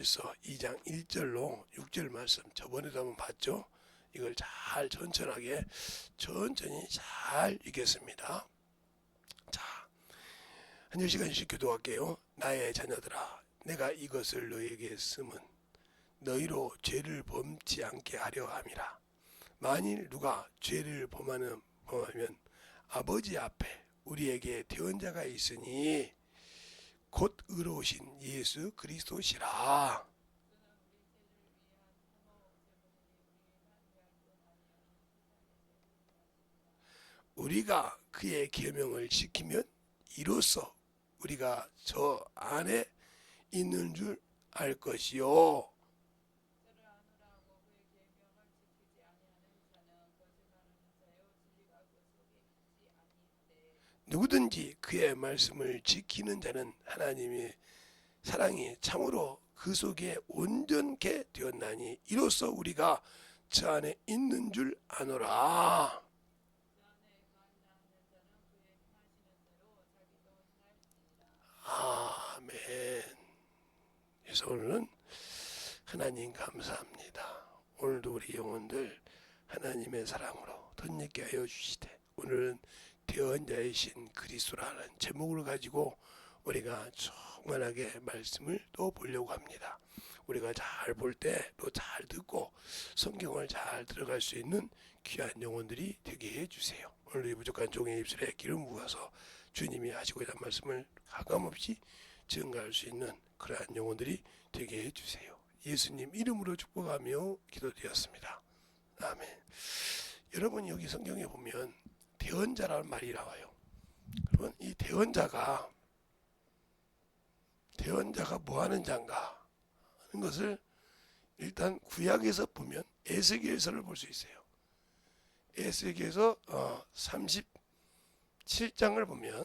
그래서 2장 1절로 6절 말씀 저번에도 한번 봤죠. 이걸 잘 천천히 잘 읽겠습니다. 자, 한 절씩씩 기도할게요. 나의 자녀들아, 내가 이것을 너에게 쓰면 너희로 죄를 범치 않게 하려 함이라. 만일 누가 죄를 범하면 아버지 앞에 우리에게 대언자가 있으니 곧 의로우신 예수 그리스도시라. 우리가 그의 계명을 지키면 이로써 우리가 저 안에 있는 줄 알 것이요. 누구든지 그의 말씀을 지키는 자는 하나님의 사랑이 참으로 그 속에 온전케 되었나니 이로써 우리가 저 안에 있는 줄 아노라. 아멘. 그래서 오늘은 하나님 감사합니다. 오늘도 우리 영혼들 하나님의 사랑으로 덧입게 하여 주시되 오늘은 대언자이신 그리스도라는 제목을 가지고 우리가 충만하게 말씀을 또 보려고 합니다. 우리가 잘 볼 때 또 잘 듣고 성경을 잘 들어갈 수 있는 귀한 영혼들이 되게 해주세요. 오늘 이 부족한 종의 입술에 기름 부어서 주님이 하시고자 한 말씀을 가감없이 증가할 수 있는 그러한 영혼들이 되게 해주세요. 예수님 이름으로 축복하며 기도드렸습니다. 아멘. 여러분 여기 성경에 보면 대언자라는 말이 나와요. 그러면 이 대언자가 뭐 하는 자인가 하는 것을 일단 구약에서 보면 에스겔서를 볼 수 있어요. 에스겔서 37장을 보면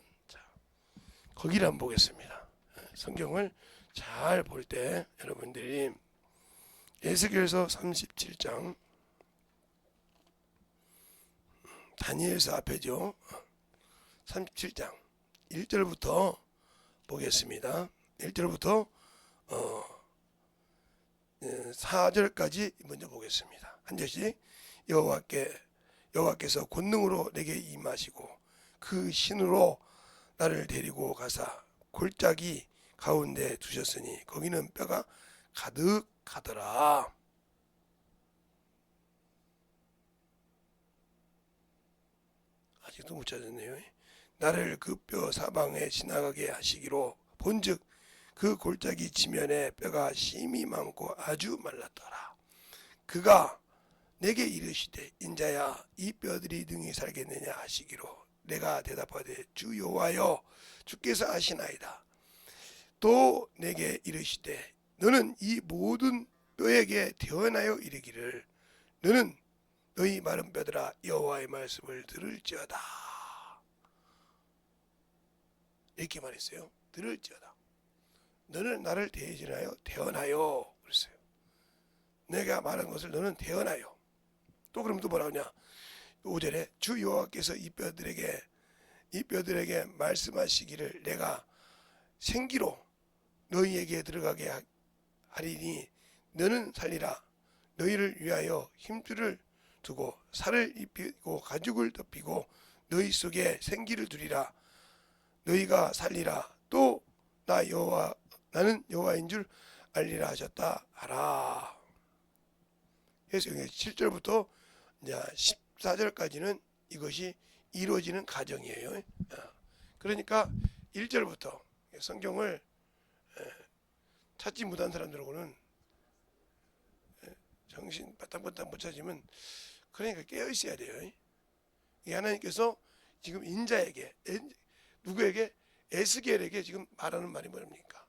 거기를 한번 보겠습니다. 성경을 잘 볼 때 여러분들이 에스겔서 37장 다니엘서 앞에죠. 37장 1절부터 보겠습니다. 1절부터 4절까지 먼저 보겠습니다. 한 절씩. 여호와께서 권능으로 내게 임하시고 그 신으로 나를 데리고 가사 골짜기 가운데 두셨으니 거기는 뼈가 가득하더라. 아직도 못 찾았네요. 나를 그 뼈 사방에 지나가게 하시기로 본즉 그 골짜기 지면에 뼈가 심이 많고 아주 말랐더라. 그가 내게 이르시되 인자야 이 뼈들이 능히 살겠느냐 하시기로 내가 대답하되 주 여호와여 주께서 아시나이다. 또 내게 이르시되 너는 이 모든 뼈에게 대언하여 이르기를 너는 너희 마른 뼈들아 여호와의 말씀을 들을지어다. 이렇게 말했어요. 들을지어다. 너는 나를 대언하여 그랬어요. 내가 말한 것을 너는 대언하여. 또 그럼 또 뭐라 하냐? 5절에 주 여호와께서 이 뼈들에게 말씀하시기를 내가 생기로 너희에게 들어가게 하리니 너는 살리라. 너희를 위하여 힘줄을 두고 살을 입히고 가죽을 덮이고 너희 속에 생기를 두리라. 너희가 살리라. 또 나는 여호와인 줄 알리라 하셨다 하라. 그래서 7절부터 이제 14절까지는 이것이 이루어지는 과정이에요. 그러니까 1절부터 성경을 찾지 못한 사람들하고는 정신 바탕바탕 못 찾으면 그러니까 깨어 있어야 돼요. 하나님께서 지금 인자에게 누구에게 에스겔에게 지금 말하는 말이 뭡니까?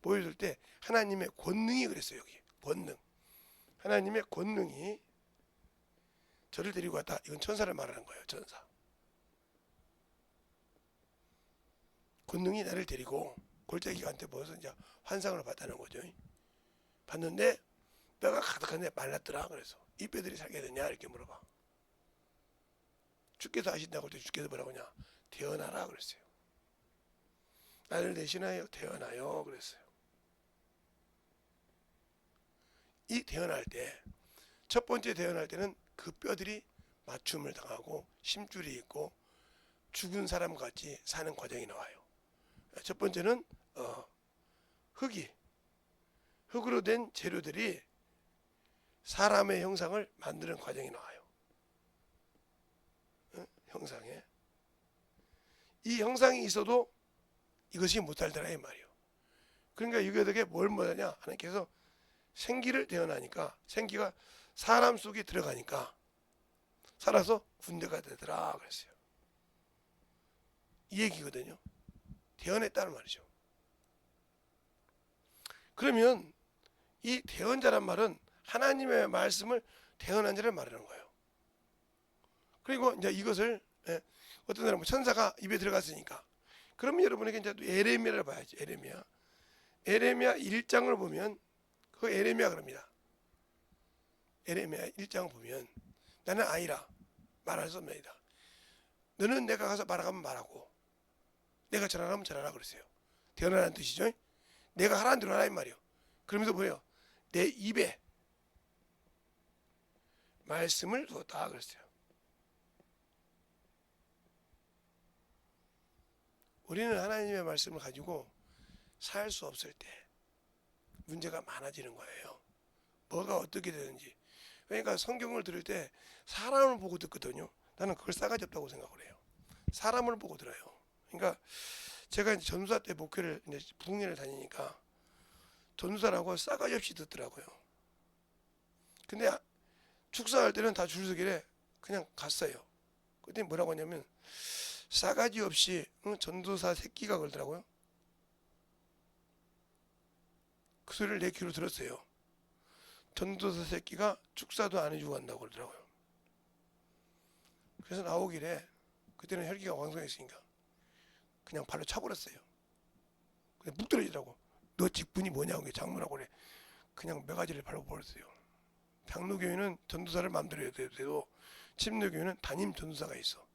보여줄 때 하나님의 권능이 그랬어요. 여기 권능. 하나님의 권능이 저를 데리고 갔다. 이건 천사를 말하는 거예요. 천사. 권능이 나를 데리고 골짜기한테 모여서 이제 환상을 봤다는 거죠. 봤는데 뼈가 가득한데 말랐더라. 그래서 이 뼈들이 살게 되냐 이렇게 물어봐. 주께서 하신다고 할 때 주께서 뭐라고 하냐? 태어나라 그랬어요. 나를 대신하여 태어나요 그랬어요. 이 태어날 때 첫 번째 태어날 때는 그 뼈들이 맞춤을 당하고 심줄이 있고 죽은 사람 같이 사는 과정이 나와요. 첫 번째는 흙으로 된 재료들이 사람의 형상을 만드는 과정이 나와요. 형상에 이 형상이 있어도 이것이 못살더라 이 말이에요. 그러니까 이게 뭘 못하냐 하나님께서 생기를 태어나니까 생기가 사람 속에 들어가니까 살아서 군대가 되더라 그랬어요. 이 얘기거든요. 태어났다는 말이죠. 그러면 이 태어자란 말은 하나님의 말씀을 태어난 자를 말하는 거예요. 그리고 이제 이것을 어떤 사람은 천사가 입에 들어갔으니까 그러면 여러분에게 이제 에레미야를 봐야지. 에레미야 1장을 보면 그 에레미야 그럽니다. 에레미야 1장을 보면 나는 아이라 말할 수 없나이다. 너는 내가 가서 말하면 말하고 내가 전하라면 전하라 그랬어요. 태어나라는 뜻이죠. 내가 하라는 대로 하라 이 말이요. 그러면서 뭐예요? 내 입에 말씀을 두었다 그랬어요. 우리는 하나님의 말씀을 가지고 살 수 없을 때 문제가 많아지는 거예요. 뭐가 어떻게 되는지. 그러니까 성경을 들을 때 사람을 보고 듣거든요. 나는 그걸 싸가지 없다고 생각을 해요. 사람을 보고 들어요. 그러니까 제가 이제 전도사 때 목회를 이제 부흥회를 다니니까 전도사라고 싸가지 없이 듣더라고요. 근데 축사할 때는 다 줄서기래 그냥 갔어요. 그때 뭐라고 하냐면 싸가지 없이 전도사 새끼가 그러더라고요. 그 소리를 내 귀로 들었어요. 전도사 새끼가 축사도 안 해주고 간다고 그러더라고요. 그래서 나오길래 그때는 혈기가 왕성했으니까 그냥 발로 차버렸어요. 근데 묵 떨어지더라고. 너 직분이 뭐냐고 장로라고 그래. 그냥 매가지를 발로 버렸어요. 장로교회는 전도사를 마음대로 해도 되고 침례교회는 담임 전도사가 있어.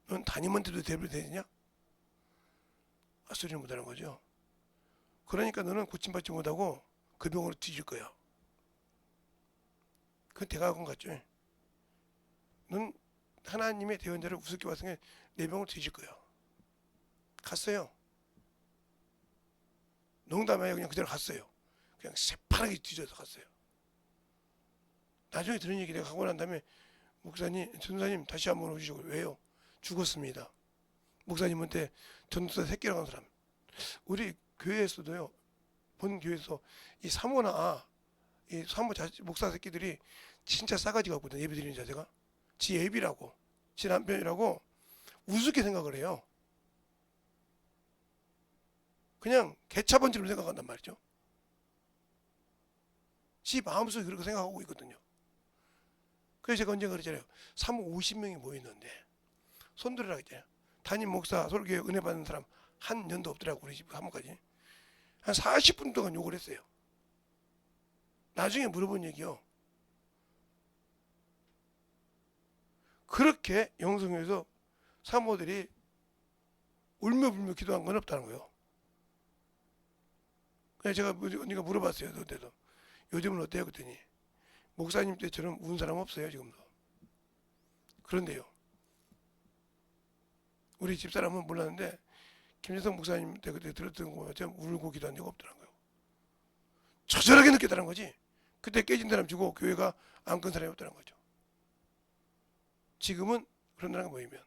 넌 담임한테도 대비를 되느냐? 소리를 못하는 거죠. 그러니까 너는 고침받지 못하고 그 병으로 뒤질 거야. 그건 대가건 같죠. 넌 하나님의 대언자를 우습게 봤으니 내 병으로 뒤질 거야. 갔어요. 농담하여 그냥 그대로 갔어요. 그냥 새파랗게 뒤져서 갔어요. 나중에 들은 얘기 내가 하고 난 다음에 목사님, 전도사님 다시 한번 오시고 왜요? 죽었습니다. 목사님한테 전도사 새끼라고 하는 사람. 우리 교회에서도요. 본 교회에서 이 사모나 이 사모 목사 새끼들이 진짜 싸가지가 없거든. 예배 드리는 자세가. 지 예비라고 지 남편이라고 우습게 생각을 해요. 그냥 개차번처럼 생각한단 말이죠. 지 마음속에 그렇게 생각하고 있거든요. 그래서 제가 언젠가 그랬잖아요. 사모 50명이 모였는데 손들으라 했잖아요. 담임 목사 설교에 은혜 받는 사람 한 년도 없더라고. 우리 집 사모까지 한 40분 동안 욕을 했어요. 나중에 물어본 얘기요. 그렇게 영성에서 사모들이 울며불며 기도한 건 없다는 거예요. 그래서 제가 언니가 물어봤어요. 그때도 요즘은 어때요? 그랬더니 목사님 때처럼 운 사람 없어요 지금도. 그런데요. 우리 집사람은 몰랐는데 김재성 목사님 때 그때 들었던 거 같아요. 울고 기도한 적 없더라고요. 처절하게 느꼈다는 거지. 그때 깨진 사람 주고 교회가 안 끈 사람이 없다는 거죠. 지금은 그런 사람이 모이면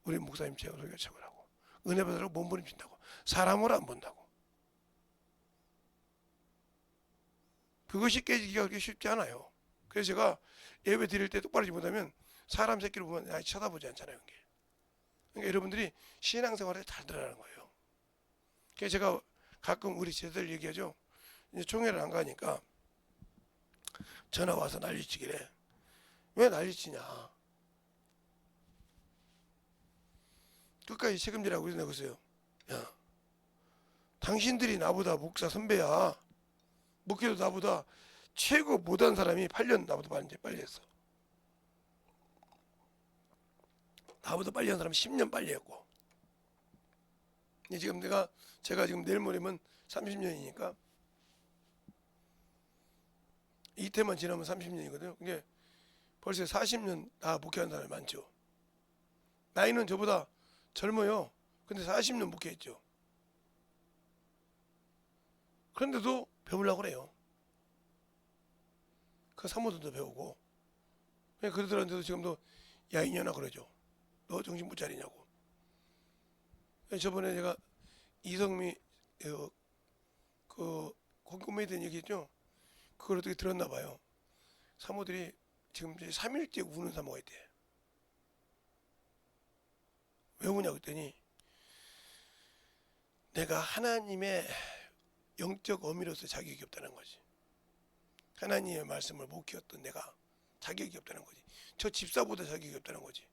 우리 목사님 제가 최고라고 은혜 받으라고 몸부림친다고 사람으로 안 본다고. 그것이 깨지기가 그렇게 쉽지 않아요. 그래서 제가 예배 드릴 때 똑바로 하지 못하면 사람 새끼를 보면 아예 쳐다보지 않잖아요. 그러니까 여러분들이 신앙생활을 잘 들어라는 거예요. 그래서 제가 가끔 우리 제자들 얘기하죠. 이제 총회를 안 가니까 전화 와서 난리치기래. 왜 난리치냐. 끝까지 책임지라고 그러세요. 야, 당신들이 나보다 목사 선배야. 목회도 나보다 최고 못한 사람이 8년 나보다 빨리 했어. 나보다 빨리 한 사람 10년 빨리 했고. 지금 제가 지금 내일 모레면 30년이니까 이태만 지나면 30년이거든요. 이게 벌써 40년 다 목회한 사람이 많죠. 나이는 저보다 젊어요. 근데 40년 목회했죠. 그런데도 배우려고 그래요. 그 사모들도 배우고. 그러더라도 지금도 야 이년아 그러죠. 너 정신 못 차리냐고. 저번에 제가 이성미 그 콩쿠메에 대한 얘기했죠. 그걸 어떻게 들었나 봐요. 사모들이 지금 3일째 우는 사모가 있대. 왜 우냐고 했더니 내가 하나님의 영적 어미로서 자격이 없다는 거지. 하나님의 말씀을 못 키웠던 내가 자격이 없다는 거지. 저 집사보다 자격이 없다는 거지.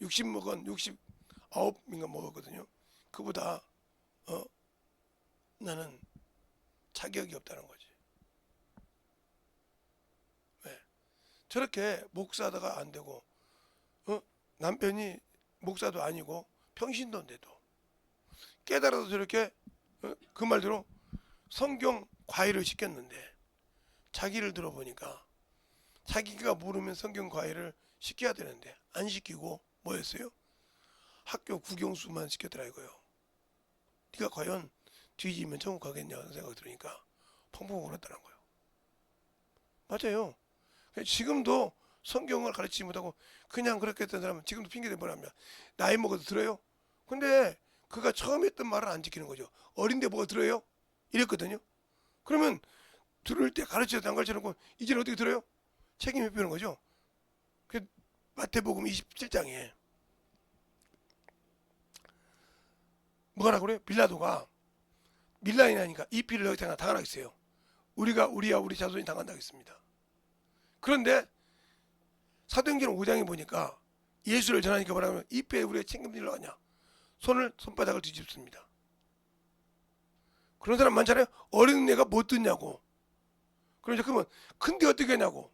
69인가 먹었거든요. 그보다 나는 자격이 없다는 거지. 왜? 저렇게 목사다가 안 되고 남편이 목사도 아니고 평신도인데도 깨달아서 저렇게 그 말대로 성경 과외를 시켰는데 자기를 들어보니까 자기가 모르면 성경 과외를 시켜야 되는데 안 시키고 뭐였어요? 학교 국영수만 시켰더라 이거요. 네가 과연 뒤지면 천국 가겠냐는 생각이 들으니까 펑펑 울었다는 거예요. 맞아요. 지금도 성경을 가르치지 못하고 그냥 그렇게 했던 사람은 지금도 핑계대 뭐라면 나이 먹어도 들어요. 근데 그가 처음 했던 말을 안 지키는 거죠. 어린데 뭐가 들어요? 이랬거든요. 그러면 들을 때 가르쳐도 안 가르쳐놓고 이제는 어떻게 들어요? 책임이 필요한 거죠. 그 마태복음 27장에 뭐라 그래요? 빌라도가 밀라인 하니까 이 피를 너희 당하겠어요. 우리가 우리와 우리 자손이 당한다겠습니다. 그런데 사도행전 5장에 보니까 예수를 전하니까 뭐라면 이 피에 우리가 책임질러 하냐? 손바닥을 뒤집습니다. 그런 사람 많잖아요. 어린 애가 못 듣냐고. 그러면 큰데 어떻게 하냐고.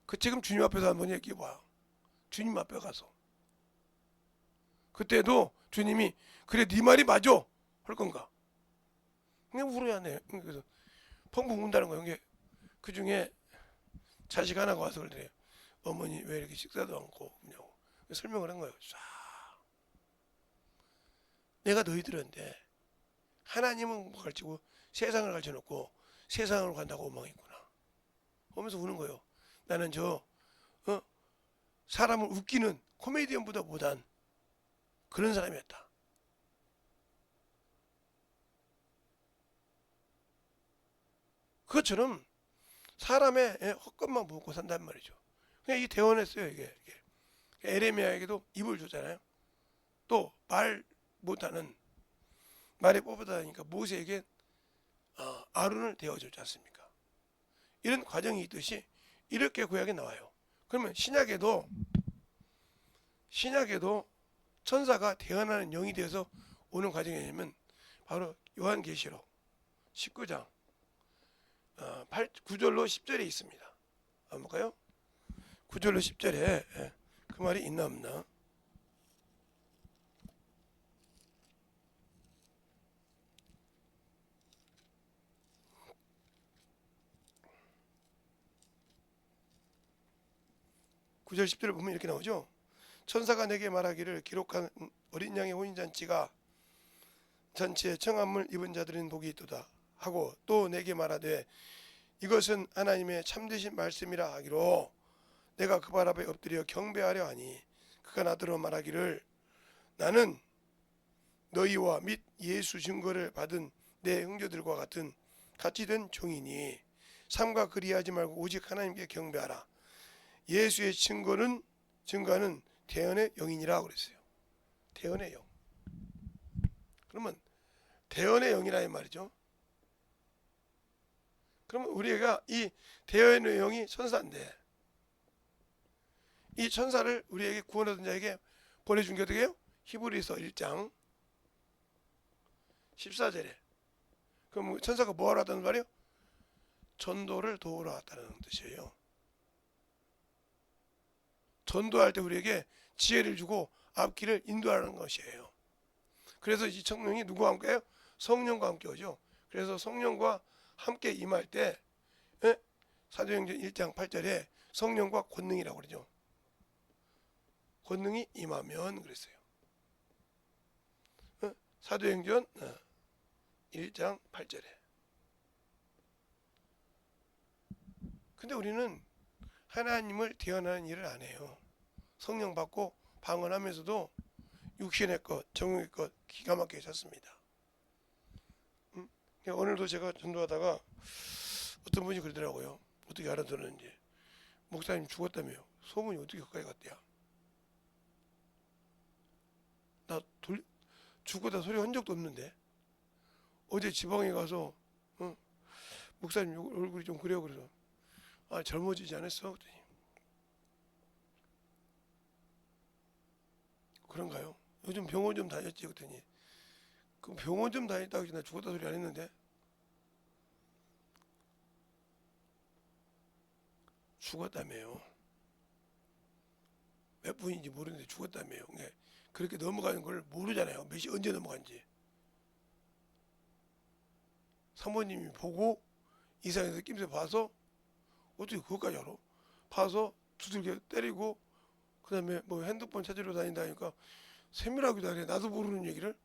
그 지금 주님 앞에서 한번 얘기해봐. 주님 앞에 가서. 그때도 주님이 그래 네 말이 맞아 할 건가? 그냥 울어야 돼. 그래서 펑펑 운다는 거예요. 이게 그 중에 자식 하나가 와서 그래요. 어머니 왜 이렇게 식사도 않고 그냐고 설명을 한 거예요. 쫙. 내가 너희들한테 하나님은 가르치고 세상을 가르쳐놓고 세상으로 간다고 원망했구나. 하면서 우는 거예요. 나는 사람을 웃기는 코미디언보다 못한 그런 사람이었다. 그것처럼 사람의 헛것만 먹고 산단 말이죠. 그냥 이 대원했어요. 이게. 에레미야에게도 입을 줬잖아요. 또 말 못하는 말에 뽑아다니까 모세에게 아론을 대어줬지 않습니까? 이런 과정이 있듯이 이렇게 구약에 나와요. 그러면 신약에도 천사가 대언하는 영이 되어서 오는 과정이 되면 바로 요한계시록 19장 9절로 10절에 있습니다. 한번 볼까요? 9절로 10절에 그 말이 있나 없나? 구 절 10절을 보면 이렇게 나오죠. 천사가 내게 말하기를 기록한 어린 양의 혼인잔치가 잔치에 청함을 입은 자들은 복이 있도다 하고 또 내게 말하되 이것은 하나님의 참되신 말씀이라 하기로 내가 그 발 앞에 엎드려 경배하려 하니 그가 나더러 말하기를 나는 너희와 및 예수 증거를 받은 내 형제들과 같이 된 종이니 삼가 그리하지 말고 오직 하나님께 경배하라. 예수의 증거는 대언의 영이니라 그랬어요. 대언의 영. 그러면 대언의 영이라는 말이죠. 그러면 우리가 이 대언의 영이 천사인데 이 천사를 우리에게 구원하던 자에게 보내준 게 어떻게 해요? 히브리서 1장 14절에 그럼 천사가 뭐하러 왔다는 말이에요? 전도를 도우러 왔다는 뜻이에요. 전도할 때 우리에게 지혜를 주고 앞길을 인도하는 것이에요. 그래서 이 성령이 누구와 함께해요? 성령과 함께 오죠. 그래서 성령과 함께 임할 때 예? 사도행전 1장 8절에 성령과 권능이라고 그러죠. 권능이 임하면 그랬어요. 사도행전 1장 8절에. 근데 우리는 하나님을 대언하는 일을 안 해요. 성령 받고 방언하면서도 육신의 것, 정욕의 것 기가 막히게 샀습니다. 오늘도 제가 전도하다가 어떤 분이 그러더라고요. 어떻게 알아들었는지. 목사님 죽었다며요. 소문이 어떻게 가까이 갔대요. 나 죽었다 소리 한 적도 없는데 어제 지방에 가서 목사님 얼굴이 좀 그래요. 그래서 젊어지지 않았어? 그랬더니 그런가요? 요즘 병원 좀 다녔지. 그랬더니 그 병원 좀 다녔다고 나 죽었다 소리 안 했는데 죽었다며요. 몇 분인지 모르는데 죽었다며요. 그렇게 넘어가는 걸 모르잖아요. 몇 시 언제 넘어간지. 사모님이 보고 이상해서 낌새 봐서 어떻게 그것까지 알아? 봐서 두들겨 때리고 그 다음에 뭐 핸드폰 찾으러 다닌다니까 세밀하기도 하네. 나도 모르는 얘기를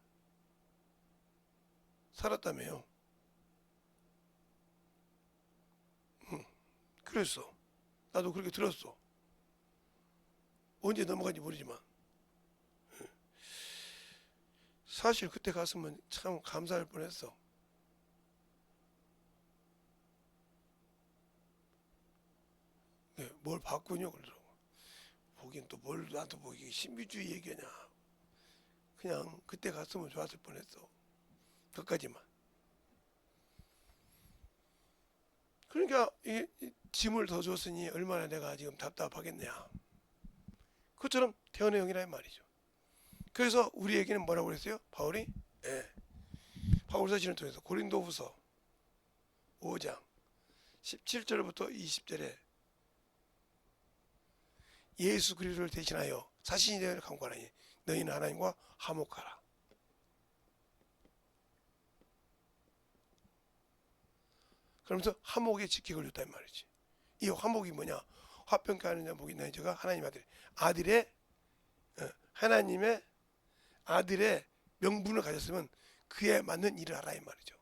살았다며요. 그랬어. 나도 그렇게 들었어. 언제 넘어간지 모르지만 사실 그때 갔으면 참 감사할 뻔했어. 뭘 바꾸냐 그러더라고. 보긴 또 뭘 나도 보기 신비주의 얘기냐. 그냥 그때 갔으면 좋았을 뻔했어. 그까지만. 그러니까 이 짐을 더 줬으니 얼마나 내가 지금 답답하겠냐. 그것처럼 대언의 영이라 말이죠. 그래서 우리에게는 뭐라고 그랬어요? 바울이? 바울 사진을 통해서 고린도후서 5장 17절부터 20절에 예수 그리스도를 대신하여 자신이 되어 강구하나니 너희는 하나님과 화목하라. 그러면서 화목의 직책을 줬단 말이지. 이 화목이 뭐냐? 화평케 하는 자 복이 있나니 저가 하나님 아들의 하나님의 아들의 명분을 가졌으면 그에 맞는 일을 하라 이 말이죠.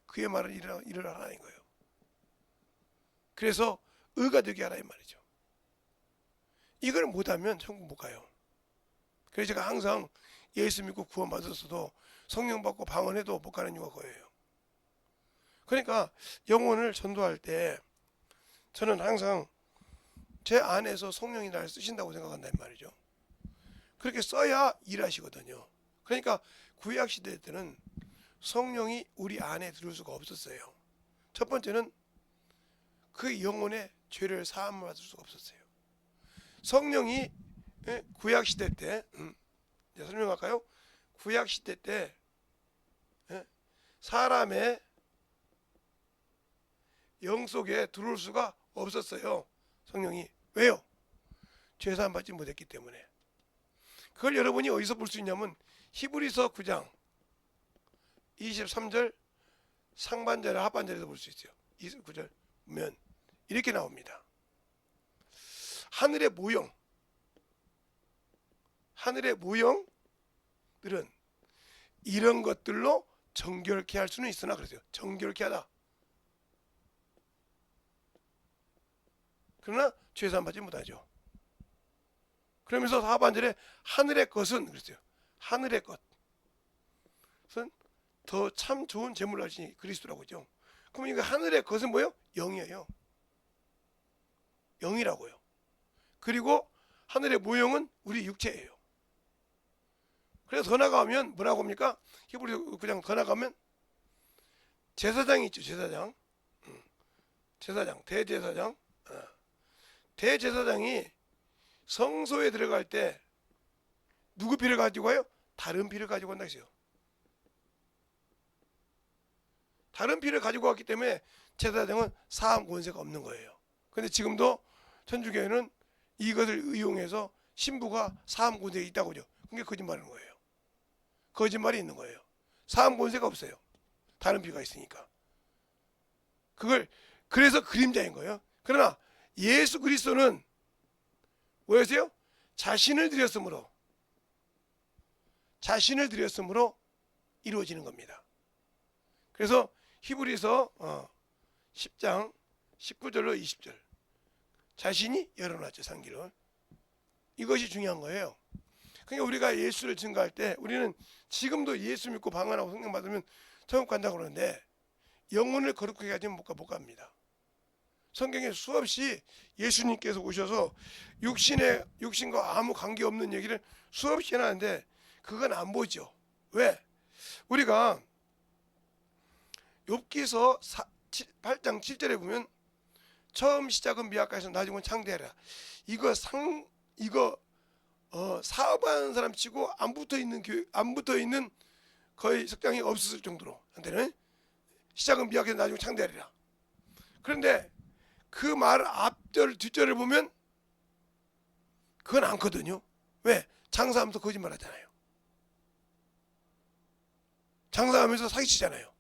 그에 맞는 일을 하라는 거예요. 그래서 의가 되게 하라 이 말이죠. 이걸 못하면 천국 못 가요. 그래서 제가 항상 예수 믿고 구원 받았어도 성령 받고 방언해도 못 가는 이유가 그거예요. 그러니까 영혼을 전도할 때 저는 항상 제 안에서 성령이 나를 쓰신다고 생각한단 말이죠. 그렇게 써야 일하시거든요. 그러니까 구약 시대 때는 성령이 우리 안에 들어올 수가 없었어요. 첫 번째는 그 영혼의 죄를 사함을 받을 수가 없었어요. 성령이 구약 시대 때 설명할까요? 구약 시대 때 사람의 영 속에 들어올 수가 없었어요. 성령이. 왜요? 죄사함 받지 못했기 때문에. 그걸 여러분이 어디서 볼 수 있냐면 히브리서 9장 23절 상반절에 하반절에서 볼 수 있어요. 29절 보면 이렇게 나옵니다. 하늘의 모형들은 이런 것들로 정결케 할 수는 있으나 그러세요. 정결케 하다. 그러나 죄사함 받지 못하죠. 그러면서 하반절에 하늘의 것은 그랬어요. 하늘의 것은 더 참 좋은 재물을 하시니 그리스도라고 하죠. 그럼 이거 하늘의 것은 뭐예요? 영이에요. 영이라고요. 그리고 하늘의 모형은 우리 육체예요. 그래서 더 나가면 뭐라고 합니까? 히브리서 9장 더 나가면 제사장이 있죠. 제사장, 대제사장. 대제사장이 성소에 들어갈 때 누구 피를 가지고 와요? 다른 피를 가지고 온다 했어요. 다른 피를 가지고 왔기 때문에 제사장은 사함 권세가 없는 거예요. 그런데 지금도 천주교회는 이것을 이용해서 신부가 사함 권세가 있다고 하죠. 그게 거짓말인 거예요. 거짓말이 있는 거예요. 사함 권세가 없어요. 다른 피가 있으니까. 그걸 그래서 그림자인 거예요. 그러나 예수 그리스도는 뭐였어요? 자신을 드렸으므로 이루어지는 겁니다. 그래서 히브리서 10장 19절로 20절 자신이 열어놨죠. 상기를. 이것이 중요한 거예요. 그러니까 우리가 예수를 증거할 때 우리는 지금도 예수 믿고 방언하고 성령 받으면 천국 간다고 그러는데 영혼을 거룩하게 하지 못 갑니다. 성경에 수없이 예수님께서 오셔서 육신과 아무 관계없는 얘기를 수없이 해놨는데 그건 안 보죠. 왜? 우리가 욥기서 8장 7절에 보면 처음 시작은 미약하여서 나중은 창대하라. 이거 사업하는 사람 치고 안 붙어있는 거의 석장이 없었을 정도로 한테는 시작은 미약해서 나중에 창대하리라. 그런데 그 말 앞절 뒷절을 보면 그건 않거든요. 왜? 장사하면서 거짓말 하잖아요. 장사하면서 사기치잖아요.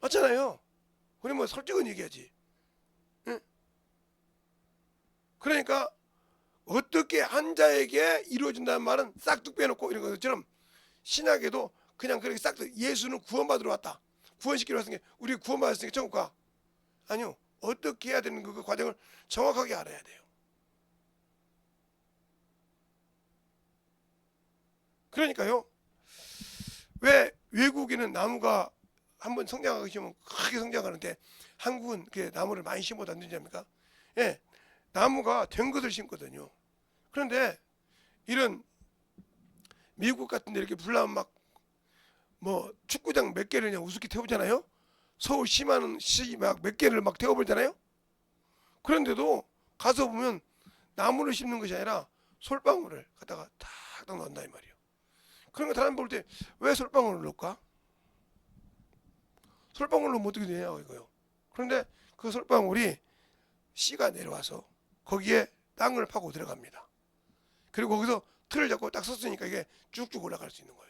맞잖아요. 우리 뭐 솔직한 얘기하지. 응? 그러니까 어떻게 한 자에게 이루어진다는 말은 싹둑 빼놓고 이런 것처럼 신약에도 그냥 그렇게 싹둑 예수는 구원받으러 왔다. 구원시키러 왔으니까 우리 구원받았으니까 천국 가. 아니요. 어떻게 해야 되는 그 과정을 정확하게 알아야 돼요. 그러니까요. 왜 외국에는 나무가 한번 성장하기 시작하면 크게 성장하는데 한국은 그 나무를 많이 심어도 안 되지 않습니까? 예, 나무가 된 것을 심거든요. 그런데 이런 미국 같은 데 이렇게 불나면 막 뭐 축구장 몇 개를 그냥 우습게 태우잖아요. 서울 시만 막 몇 개를 막 태워버리잖아요. 그런데도 가서 보면 나무를 심는 것이 아니라 솔방울을 갖다가 탁탁 넣는다 이 말이에요. 그런 거 사람 볼 때 왜 솔방울을 넣을까? 솔방울 넣으면 어떻게 되냐 이거요. 그런데 그 솔방울이 씨가 내려와서 거기에 땅을 파고 들어갑니다. 그리고 거기서 틀을 잡고 딱 섰으니까 이게 쭉쭉 올라갈 수 있는 거예요.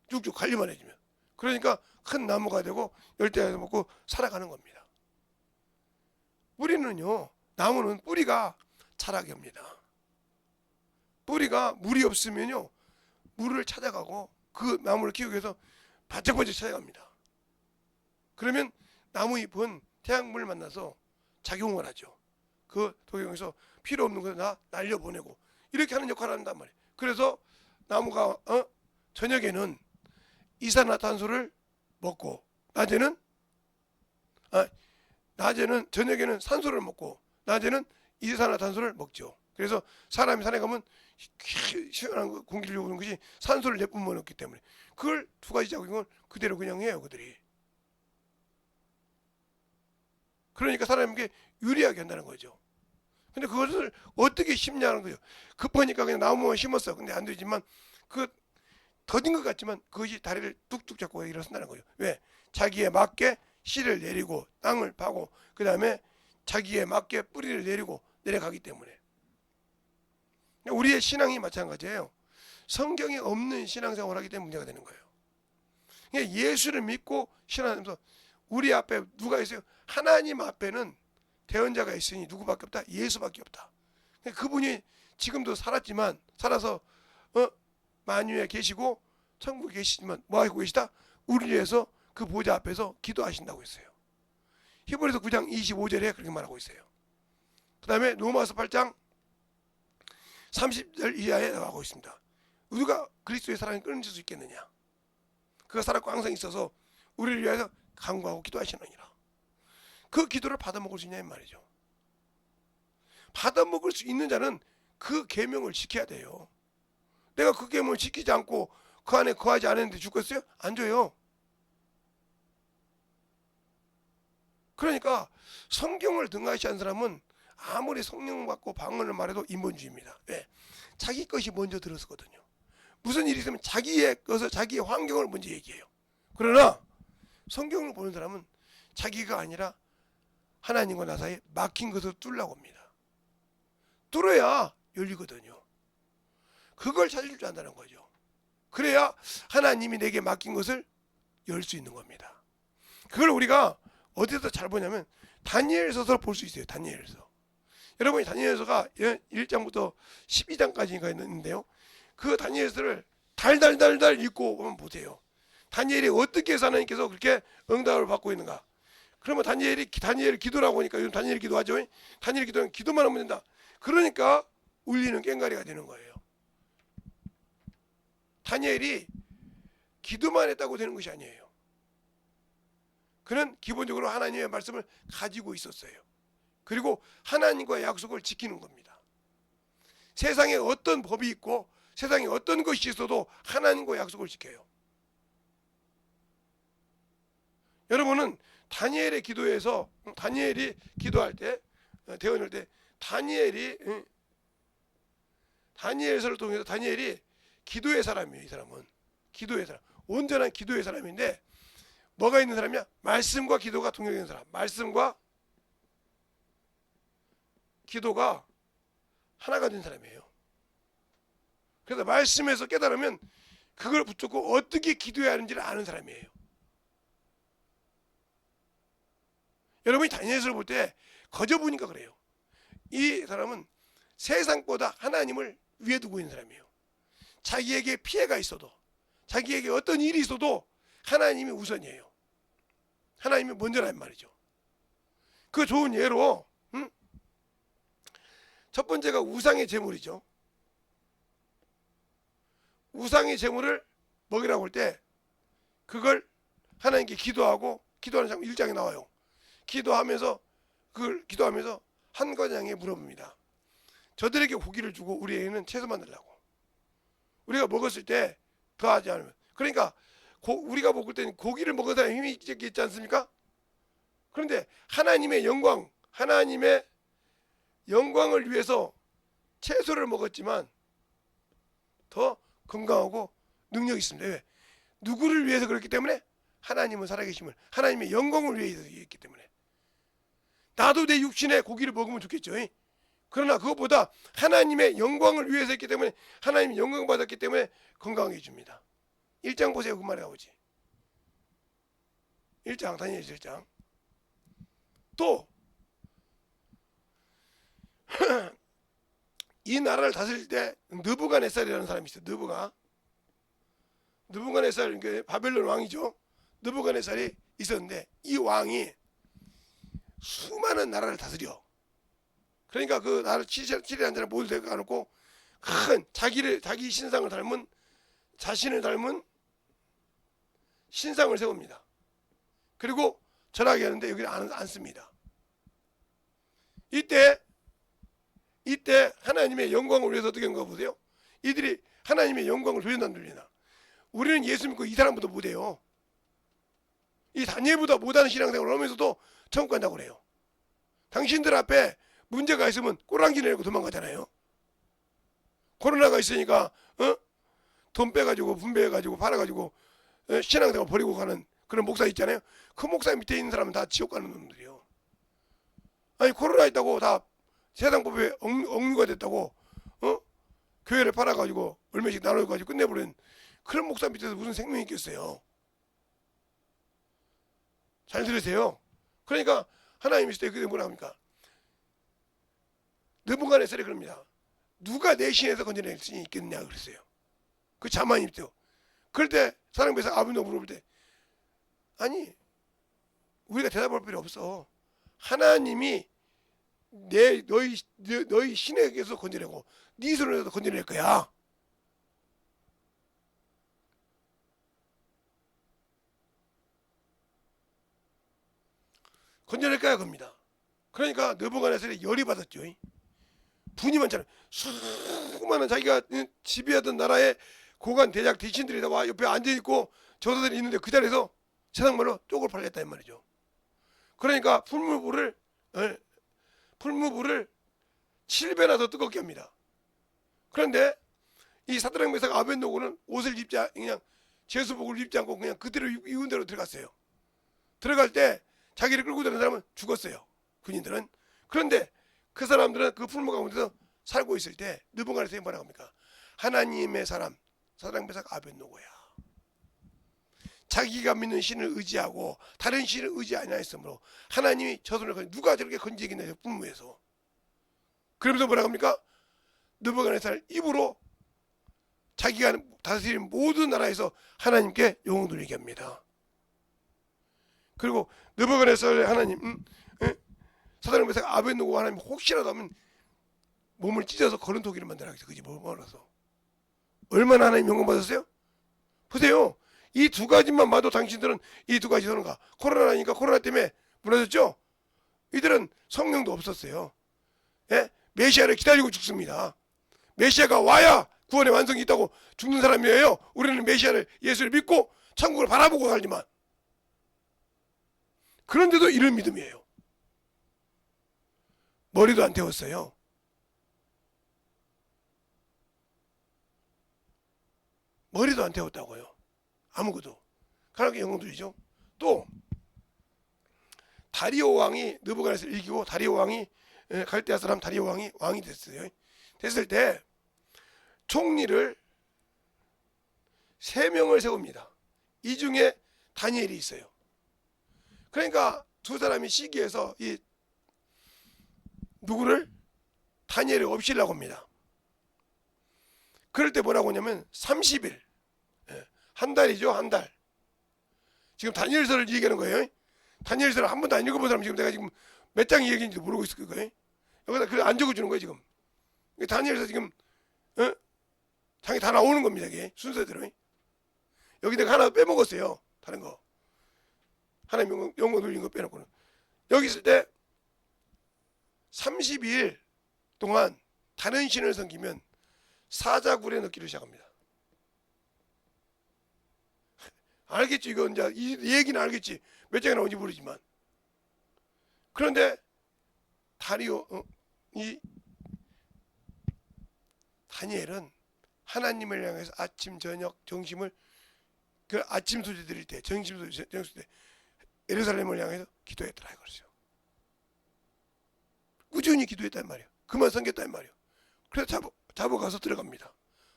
쭉쭉 관리만 해주면. 그러니까 큰 나무가 되고 열대야도 먹고 살아가는 겁니다. 뿌리는요, 나무는 뿌리가 자라게 합니다. 뿌리가 물이 없으면요, 물을 찾아가고 그 나무를 키우기 위해서 바짝바짝 찾아갑니다. 그러면 나무 잎은 태양물을 만나서 작용을 하죠. 그 작용해서 필요 없는 거 다 날려보내고 이렇게 하는 역할을 한단 말이에요. 그래서 나무가 저녁에는 이산화탄소를 먹고 저녁에는 산소를 먹고 낮에는 이산화탄소를 먹죠. 그래서 사람이 산에 가면 시원한 공기를 오는 것이 산소를 내뿜어놓기 때문에 그걸 두 가지 작용을 그대로 그냥 해요, 그들이. 그러니까 사람에게 유리하게 한다는 거죠. 근데 그것을 어떻게 심냐는 거죠. 급하니까 그냥 나무만 심었어. 근데 안 되지만 그 더딘 것 같지만 그것이 다리를 뚝뚝 잡고 일어선다는 거죠. 왜? 자기에 맞게 씨를 내리고 땅을 파고 그 다음에 자기에 맞게 뿌리를 내리고 내려가기 때문에. 우리의 신앙이 마찬가지예요. 성경이 없는 신앙생활을 하기 때문에 문제가 되는 거예요. 예수를 믿고 신앙하면서 우리 앞에 누가 있어요? 하나님 앞에는 대언자가 있으니 누구밖에 없다? 예수밖에 없다. 그분이 지금도 살아서 만유에 계시고 천국에 계시지만 뭐 하고 계시다? 우리를 위해서 그 보좌 앞에서 기도하신다고 했어요. 히브리서 9장 25절에 그렇게 말하고 있어요. 그 다음에 로마서 8장 30절 이하에 나가고 있습니다. 우리가 그리스도의 사랑을 끊어질 수 있겠느냐? 그가 살았고 항상 있어서 우리를 위해서 간구하고 기도하시느니라. 그 기도를 받아먹을 수 있냐 이 말이죠. 받아먹을 수 있는 자는 그 계명을 지켜야 돼요. 내가 그 계명을 지키지 않고 그 안에 거하지 않았는데 죽겠어요? 안 줘요. 그러니까 성경을 등하시한 사람은 아무리 성령 받고 방언을 말해도 인본주의입니다. 왜? 자기 것이 먼저 들었거든요. 무슨 일이 있으면 자기의 것을 자기의 환경을 먼저 얘기해요. 그러나 성경을 보는 사람은 자기가 아니라 하나님과 나 사이에 막힌 것을 뚫으려고 합니다. 뚫어야 열리거든요. 그걸 찾을 줄 안다는 거죠. 그래야 하나님이 내게 맡긴 것을 열 수 있는 겁니다. 그걸 우리가 어디서 잘 보냐면 다니엘서서 볼 수 있어요. 다니엘서. 여러분이 다니엘서가 1장부터 12장까지가 있는데요. 그 다니엘서를 달달달달 읽고 보면 보세요. 다니엘이 어떻게 해서 하나님께서 그렇게 응답을 받고 있는가. 그러면 다니엘이 기도라고 하니까 요즘 다니엘 기도하죠. 다니엘 기도는 기도만 하면 된다. 그러니까 울리는 꽹과리가 되는 거예요. 다니엘이 기도만 했다고 되는 것이 아니에요. 그는 기본적으로 하나님의 말씀을 가지고 있었어요. 그리고 하나님과의 약속을 지키는 겁니다. 세상에 어떤 법이 있고 세상에 어떤 것이 있어도 하나님과의 약속을 지켜요. 여러분은 다니엘의 기도에서 다니엘이 기도할 때 대언할 때 다니엘서를 통해서 다니엘이 기도의 사람이에요. 이 사람은 기도의 사람, 온전한 기도의 사람인데 뭐가 있는 사람이야? 말씀과 기도가 동행하는 사람. 말씀과 기도가 하나가 된 사람이에요. 그래서 말씀에서 깨달으면 그걸 붙잡고 어떻게 기도해야 하는지를 아는 사람이에요. 여러분이 다니엘서를 볼 때 거저 보니까 그래요. 이 사람은 세상보다 하나님을 위에 두고 있는 사람이에요. 자기에게 피해가 있어도 자기에게 어떤 일이 있어도 하나님이 우선이에요. 하나님이 먼저란 말이죠. 그 좋은 예로 첫 번째가 우상의 제물이죠. 우상의 제물을 먹이라고 할 때 그걸 하나님께 기도하고 기도하는 장면 1장에 나와요. 기도하면서 한 관장에 물어봅니다. 저들에게 고기를 주고 우리에게는 채소만 달라고. 우리가 먹었을 때 더하지 않으면. 그러니까 우리가 먹을 때는 고기를 먹은 사람이 힘이 있지 않습니까? 그런데 하나님의 영광을 위해서 채소를 먹었지만 더 건강하고 능력이 있습니다. 왜? 누구를 위해서 그렇기 때문에? 하나님은 살아계심을 하나님의 영광을 위해서 했기 때문에. 나도 내 육신에 고기를 먹으면 좋겠죠. 그러나 그것보다 하나님의 영광을 위해서 했기 때문에 하나님의 영광 받았기 때문에 건강해집니다. 1장 보세요. 그 말이 나오지. 1장 다니엘 1장. 또 이 나라를 다스릴 때 느부갓네살이라는 사람이 있어요. 느부갓네살 바벨론 왕이죠. 느부갓네살이 있었는데 이 왕이 수많은 나라를 다스려. 그러니까 그 나라를 치리한 자를 모두 데려가놓고 큰 자기 신상을 닮은 자신을 닮은 신상을 세웁니다. 그리고 절하게 하는데 여기는 안 씁니다. 이때 하나님의 영광을 위해서 어떻게 한가 보세요. 이들이 하나님의 영광을 돌린다 안 돌리나. 우리는 예수 믿고 이 사람보다 못해요. 이 다니엘보다 못하는 신앙생활을 하면서도 천국 간다고 그래요. 당신들 앞에 문제가 있으면 꼬랑지 내고 도망가잖아요. 코로나가 있으니까 돈 빼가지고 분배해가지고 팔아가지고 신앙생활 버리고 가는 그런 목사 있잖아요. 그 목사 밑에 있는 사람은 다 지옥 가는 놈들이요. 아니 코로나 있다고 다 세상법에 억류가 됐다고 교회를 팔아가지고 얼마씩 나눠가지고 끝내버린 그런 목사 밑에서 무슨 생명이 있겠어요. 잘 들으세요. 그러니까 하나님이 있을 때 그게 뭐라 합니까? 느부갓네살이 그럽니다. 누가 내 신에서 건져낼 수 있겠느냐 그랬어요. 그 자만이 있대요. 그럴 때 사랑배사 아브노 물어볼 때 아니 우리가 대답할 필요 없어. 하나님이 너희 신에게서 건져내고 네 손에서 건져낼 거야. 건져낼 거야 겁니다. 그러니까 느부갓네살이 열이 받았죠. 분이 많잖아요. 수많은 자기가 지배하던 나라의 고관 대작 대신들이 다 와 옆에 앉아있고 저자들이 있는데 그 자리에서 세상말로 쪽을 팔렸다 이 말이죠. 그러니까 풀무불을 7배나 더 뜨겁게 합니다. 그런데 이 사드락 메삭 아벳노고는 옷을 그냥 제수복을 입지 않고 그냥 그대로 입은 대로 들어갔어요. 들어갈 때 자기를 끌고 들어간 사람은 죽었어요. 군인들은. 그런데 그 사람들은 그 풀무 가운데서 살고 있을 때 느부갓네살이 뭐라고 합니까? 하나님의 사람 사드락 메삭 아벳노고야. 자기가 믿는 신을 의지하고 다른 신을 의지 아니하였으므로 하나님이 저 손을 누가 저렇게 건지겠냐 분무해서. 그러면서 뭐라 합니까? 느부갓네살 입으로 자기가 다스리는 모든 나라에서 하나님께 영광 돌리게 합니다. 그리고 느부갓네살의 하나님, 사단의 메사가 아벤노고 하나님 혹시라도 하면 몸을 찢어서 거른토기를 만들어야겠어. 그지? 뭐라서 얼마나 하나님 영광 받았어요? 보세요. 이 두 가지만 봐도 당신들은 이 두 가지 서는가? 코로나니까 코로나 때문에 무너졌죠? 이들은 성령도 없었어요. 예? 메시아를 기다리고 죽습니다. 메시아가 와야 구원의 완성이 있다고 죽는 사람이에요. 우리는 메시아를 예수를 믿고 천국을 바라보고 살지만 그런데도 이런 믿음이에요. 머리도 안 태웠어요. 머리도 안 태웠다고요. 아무것도. 하나님께 영광 돌리죠. 또 다리오 왕이 느부갓네살을 이기고 다리오 왕이 갈대아 사람 다리오 왕이 됐어요. 됐을 때 총리를 3명을 세웁니다. 이 중에 다니엘이 있어요. 그러니까 두 사람이 시기해서 이 누구를? 다니엘을 없애려고 합니다. 그럴 때 뭐라고 하냐면 30일, 한 달이죠. 한 달. 지금 다니엘서를 얘기하는 거예요. 다니엘서를 한 번도 안 읽어본 사람 지금 내가 지금 몇 장 얘기인지 모르고 있을 거예요. 여기다 그래 안 적어주는 거예요 지금. 다니엘서 지금 장이 다 나오는 겁니다. 이게 순서대로. 여기 내가 하나 빼먹었어요. 다른 거. 하나님 영광 돌린 거 빼놓고는. 여기 있을 때 32일 동안 다른 신을 섬기면 사자굴에 넣기를 시작합니다. 알겠지? 이거 이제 이 얘기는 알겠지? 몇 장이 나오는지 모르지만. 그런데 이 다니엘은 하나님을 향해서 아침 저녁 정심을 그 아침 소리 드릴 때 정심 소리 저녁 소리 때 예루살렘을 향해서 기도했더라 이거죠. 꾸준히 기도했단 말이야. 그만 섬겼단 말이야. 그래서 잡아가서 들어갑니다.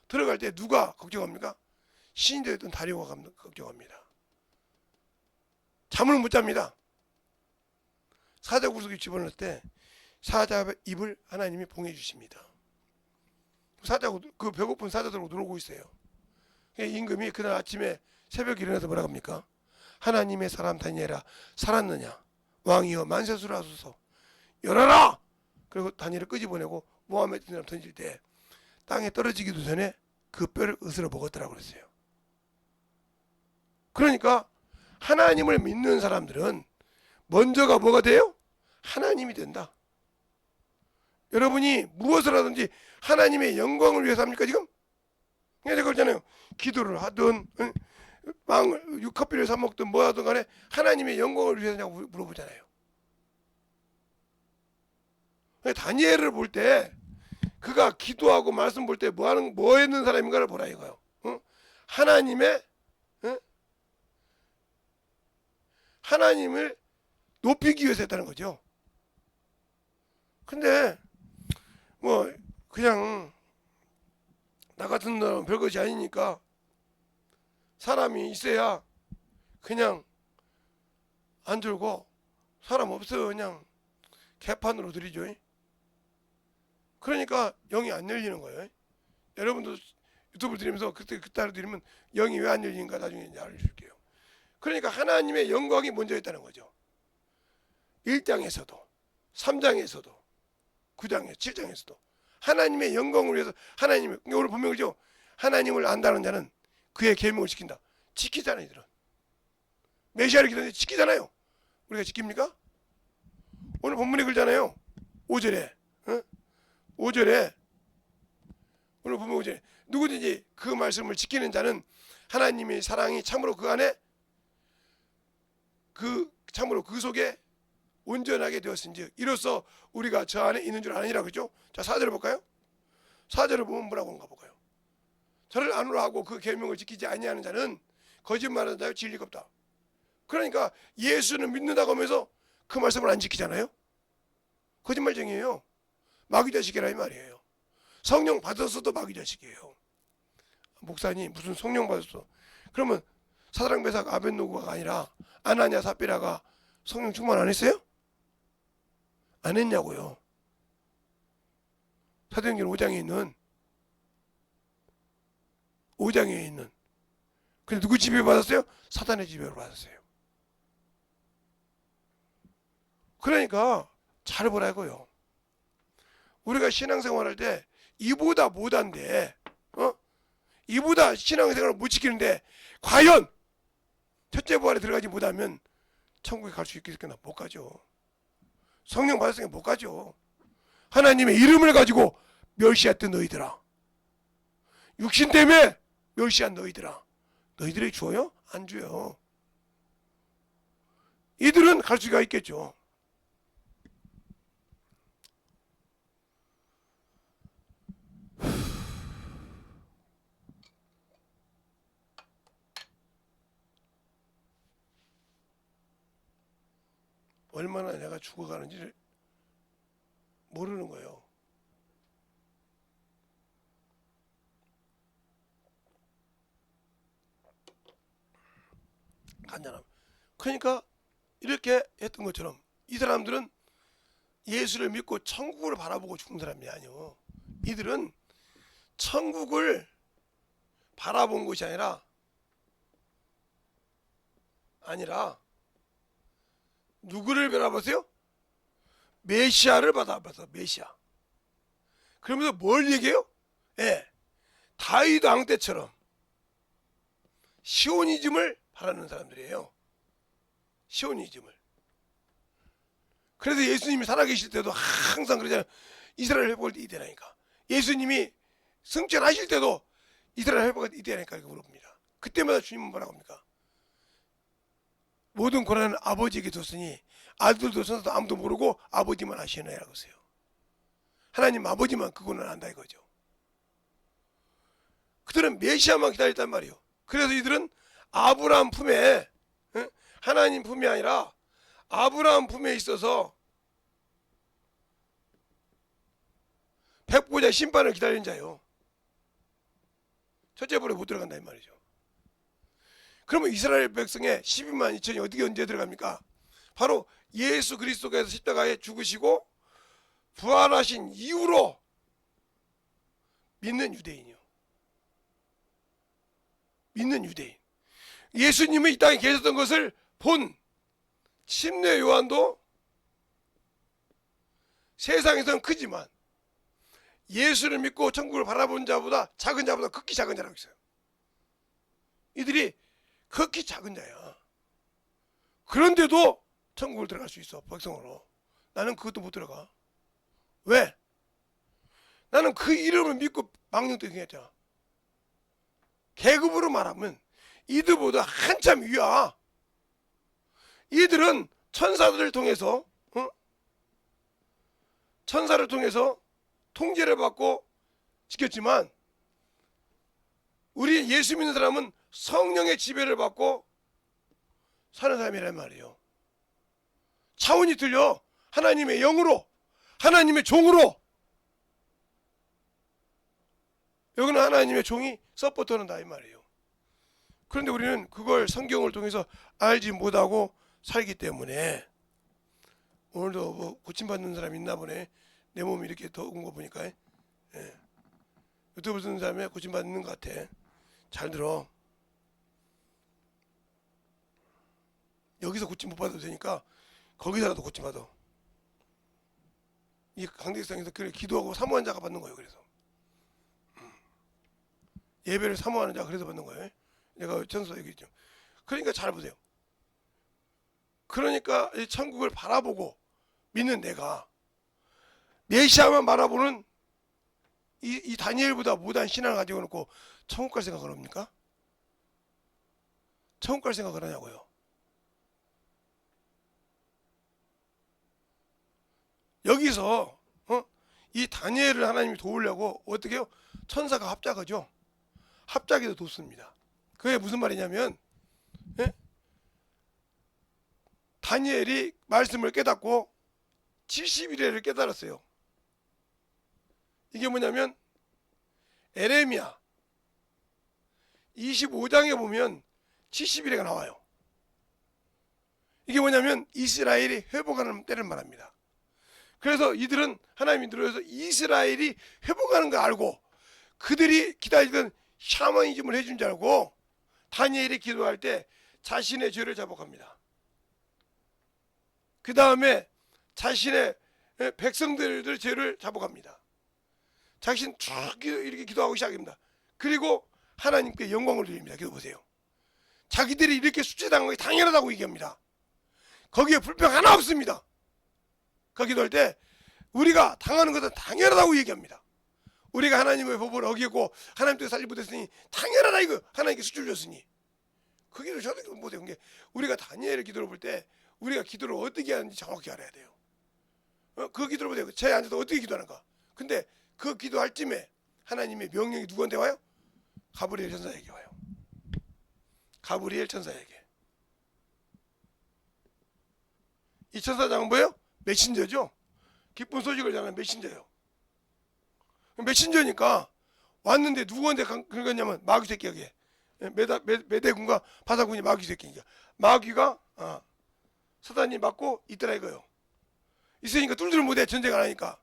들어갈 때 누가 걱정합니까? 신이 되었던 다리오가 걱정합니다. 잠을 못 잡니다. 사자 구석에 집어넣을 때 사자 입을 하나님이 봉해 주십니다. 그 배고픈 사자들하고 놀고 있어요. 임금이 그날 아침에 새벽에 일어나서 뭐라고 합니까? 하나님의 사람 다니엘아 살았느냐? 왕이여 만세수를 하소서. 열어라! 그리고 다니엘을 끄집어내고 모함의 사람 던질 때 땅에 떨어지기도 전에 그 뼈를 으스러 먹었더라고 그랬어요. 그러니까 하나님을 믿는 사람들은 먼저가 뭐가 돼요? 하나님이 된다. 여러분이 무엇을 하든지 하나님의 영광을 위해서 합니까 지금? 제가 그러잖아요. 기도를 하든 커피를 사 먹든 뭐 하든 간에 하나님의 영광을 위해서냐고 물어보잖아요. 다니엘을 볼 때 그가 기도하고 말씀 볼 때 뭐 했는 사람인가를 보라 이거요. 하나님을 높이기 위해서 했다는 거죠. 근데 뭐 그냥 나 같은 사람은 별것이 아니니까 사람이 있어야 그냥 안 들고 사람 없어요. 그냥 개판으로 들이죠. 그러니까 영이 안 열리는 거예요. 여러분도 유튜브를 들으면서 그때 하루 들으면 영이 왜 안 열리는가 나중에 이제 알려줄게요. 그러니까 하나님의 영광이 먼저 있다는 거죠. 1장에서도 3장에서도 9장에서 7장에서도 하나님의 영광을 위해서 하나님의 오늘 분명히 그죠? 하나님을 안다는 자는 그의 계명을 지킨다. 지키잖아요. 이들은 메시아를 기도하는데 지키잖아요. 우리가 지킵니까? 오늘 본문에 그러잖아요. 5절에 5절에 오늘 본문 5절에 누구든지 그 말씀을 지키는 자는 하나님의 사랑이 참으로 그 안에 참으로 그 속에 온전하게 되었은지 이로써 우리가 저 안에 있는 줄 아니라 그죠? 자 4절을 볼까요? 4절을 보면 뭐라고 한가 볼까요? 저를 안으로 하고 그 계명을 지키지 아니하는 자는 거짓말하는 자요 진리가 없다. 그러니까 예수는 믿는다고 하면서 그 말씀을 안 지키잖아요. 거짓말쟁이에요. 마귀자식이라 이 말이에요. 성령 받았어도 마귀자식이에요. 목사님 무슨 성령 받았어? 그러면 사드락 메삭 아벳노고가 아니라 아나니아 삽비라가 성령 충만 안 했어요? 안 했냐고요. 사도행전 5장에 있는 근데 누구 지배 받았어요? 사단의 지배를 받았어요. 그러니까 잘 보라고요. 우리가 신앙생활할 때 이보다 못한데 이보다 신앙생활을 못 지키는데 과연 첫째 부활에 들어가지 못하면 천국에 갈 수 있겠나? 못 가죠. 성령 받았으니까 못 가죠. 하나님의 이름을 가지고 멸시했던 너희들아, 육신 때문에 멸시한 너희들아, 너희들이 주어요? 안 줘요. 이들은 갈 수가 있겠죠. 얼마나 내가 죽어가는지를 모르는 거예요. 간절함. 그러니까 이렇게 했던 것처럼 이 사람들은 예수를 믿고 천국을 바라보고 죽은 사람이 아니요. 이들은 천국을 바라본 것이 아니라 누구를 바라봤어요? 메시아를 바라봤어. 메시아. 그러면서 뭘 얘기해요? 다윗 왕 때처럼 시오니즘을 바라는 사람들이에요. 시오니즘을. 그래서 예수님이 살아계실 때도 항상 그러잖아요. 이스라엘 회복을 이대라니까. 예수님이 승천하실 때도 이스라엘 회복을 이대라니까 물어봅니다. 그때마다 주님은 뭐라고 합니까? 모든 고난은 아버지에게 뒀으니 아들도 선사도 아무도 모르고 아버지만 아시나이라고 하세요. 하나님 아버지만 그 고난을 안다 이거죠. 그들은 메시아만 기다렸단 말이에요. 그래서 이들은 아브라함 품에, 하나님 품이 아니라 아브라함 품에 있어서 백보자 심판을 기다리는 자요. 첫째 불에 못 들어간다 이 말이죠. 그러면 이스라엘 백성의 12만 2천이 어떻게 언제 들어갑니까? 바로 예수 그리스도께서 십자가에 죽으시고 부활하신 이후로 믿는 유대인이요. 믿는 유대인. 예수님이 이 땅에 계셨던 것을 본 침례 요한도 세상에서는 크지만 예수를 믿고 천국을 바라본 자보다 작은 자보다 극히 작은 자라고 있어요. 이들이 극히 작은 자야. 그런데도 천국을 들어갈 수 있어. 백성으로. 나는 그것도 못 들어가. 왜? 나는 그 이름을 믿고 망령되게 했잖아. 계급으로 말하면 이들보다 한참 위야. 이들은 천사들을 통해서 천사를 통해서 통제를 받고 지켰지만 우리 예수 믿는 사람은 성령의 지배를 받고 사는 사람이란 말이에요. 차원이 틀려. 하나님의 영으로, 하나님의 종으로. 여기는 하나님의 종이 서포트한다 이 말이에요. 그런데 우리는 그걸 성경을 통해서 알지 못하고 살기 때문에 오늘도 뭐 고침받는 사람 있나 보네. 내 몸이 이렇게 더운 거 보니까. 유튜브 쓰는 사람이 고침받는 것 같아. 잘 들어. 여기서 고침 못 받아도 되니까 거기서라도 고침 받아. 이 강대상에서 그래 기도하고 사모하는 자가 받는 거예요. 그래서 예배를 사모하는 자가 그래서 받는 거예요. 내가 전서 얘기했죠. 그러니까 잘 보세요. 그러니까 이 천국을 바라보고 믿는 내가 메시아만 바라보는 이 다니엘보다 못한 신앙을 가지고 놓고 천국 갈 생각을 합니까? 천국 갈 생각을 하냐고요. 여기서 이 다니엘을 하나님이 도우려고 어떻게 해요? 천사가 합작하죠. 합작해서 돕습니다. 그게 무슨 말이냐면 다니엘이 말씀을 깨닫고 70일에를 깨달았어요. 이게 뭐냐면 에레미야 25장에 보면 70일에가 나와요. 이게 뭐냐면 이스라엘이 회복하는 때를 말합니다. 그래서 이들은 하나님이 들어서 이스라엘이 회복하는 걸 알고 그들이 기다리던 샤머니즘을 해준 줄 알고 다니엘이 기도할 때 자신의 죄를 자복합니다. 그 다음에 자신의 백성들의 죄를 자복합니다. 자신 쭉 이렇게 기도하고 시작합니다. 그리고 하나님께 영광을 드립니다. 기도 보세요. 자기들이 이렇게 수치당한 게 당연하다고 얘기합니다. 거기에 불평 하나 없습니다. 그 기도할 때 우리가 당하는 것은 당연하다고 얘기합니다. 우리가 하나님의 법을 어기고 하나님 뜻을 살지 못했으니 당연하다 이거 하나님께 수주를 줬으니 그 기도를 저도 못해요. 우리가 다니엘의 기도를 볼 때 우리가 기도를 어떻게 하는지 정확히 알아야 돼요. 그 기도를 보세요. 제에 앉아서 어떻게 기도하는가. 근데 그 기도할 쯤에 하나님의 명령이 누구한테 와요? 가브리엘 천사에게 와요. 가브리엘 천사에게. 이 천사장은 뭐예요? 메신저죠. 기쁜 소식을 전하는 메신저예요. 메신저니까 왔는데 누구한테 긁었냐면 마귀 새끼에게. 메대군과 바사군이 마귀 새끼니까 마귀가 사단이 맞고 있더라 이거요. 있으니까 뚫지를 못해. 전쟁 안 하니까.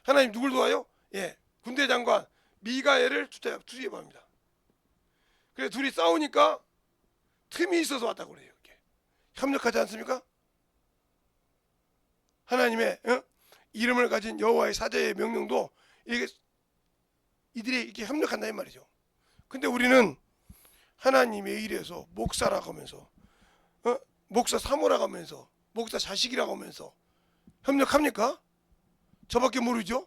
하나님 누굴 도와요? 군대 장관 미가엘을 투입합니다. 그래서 둘이 싸우니까 틈이 있어서 왔다고 그래요. 이렇게. 협력하지 않습니까? 하나님의 이름을 가진 여호와의 사자의 명령도 이들이 이렇게 협력한다 이 말이죠. 근데 우리는 하나님의 일에서 목사라고 하면서 목사 사모라고 하면서 목사 자식이라고 하면서 협력합니까? 저밖에 모르죠.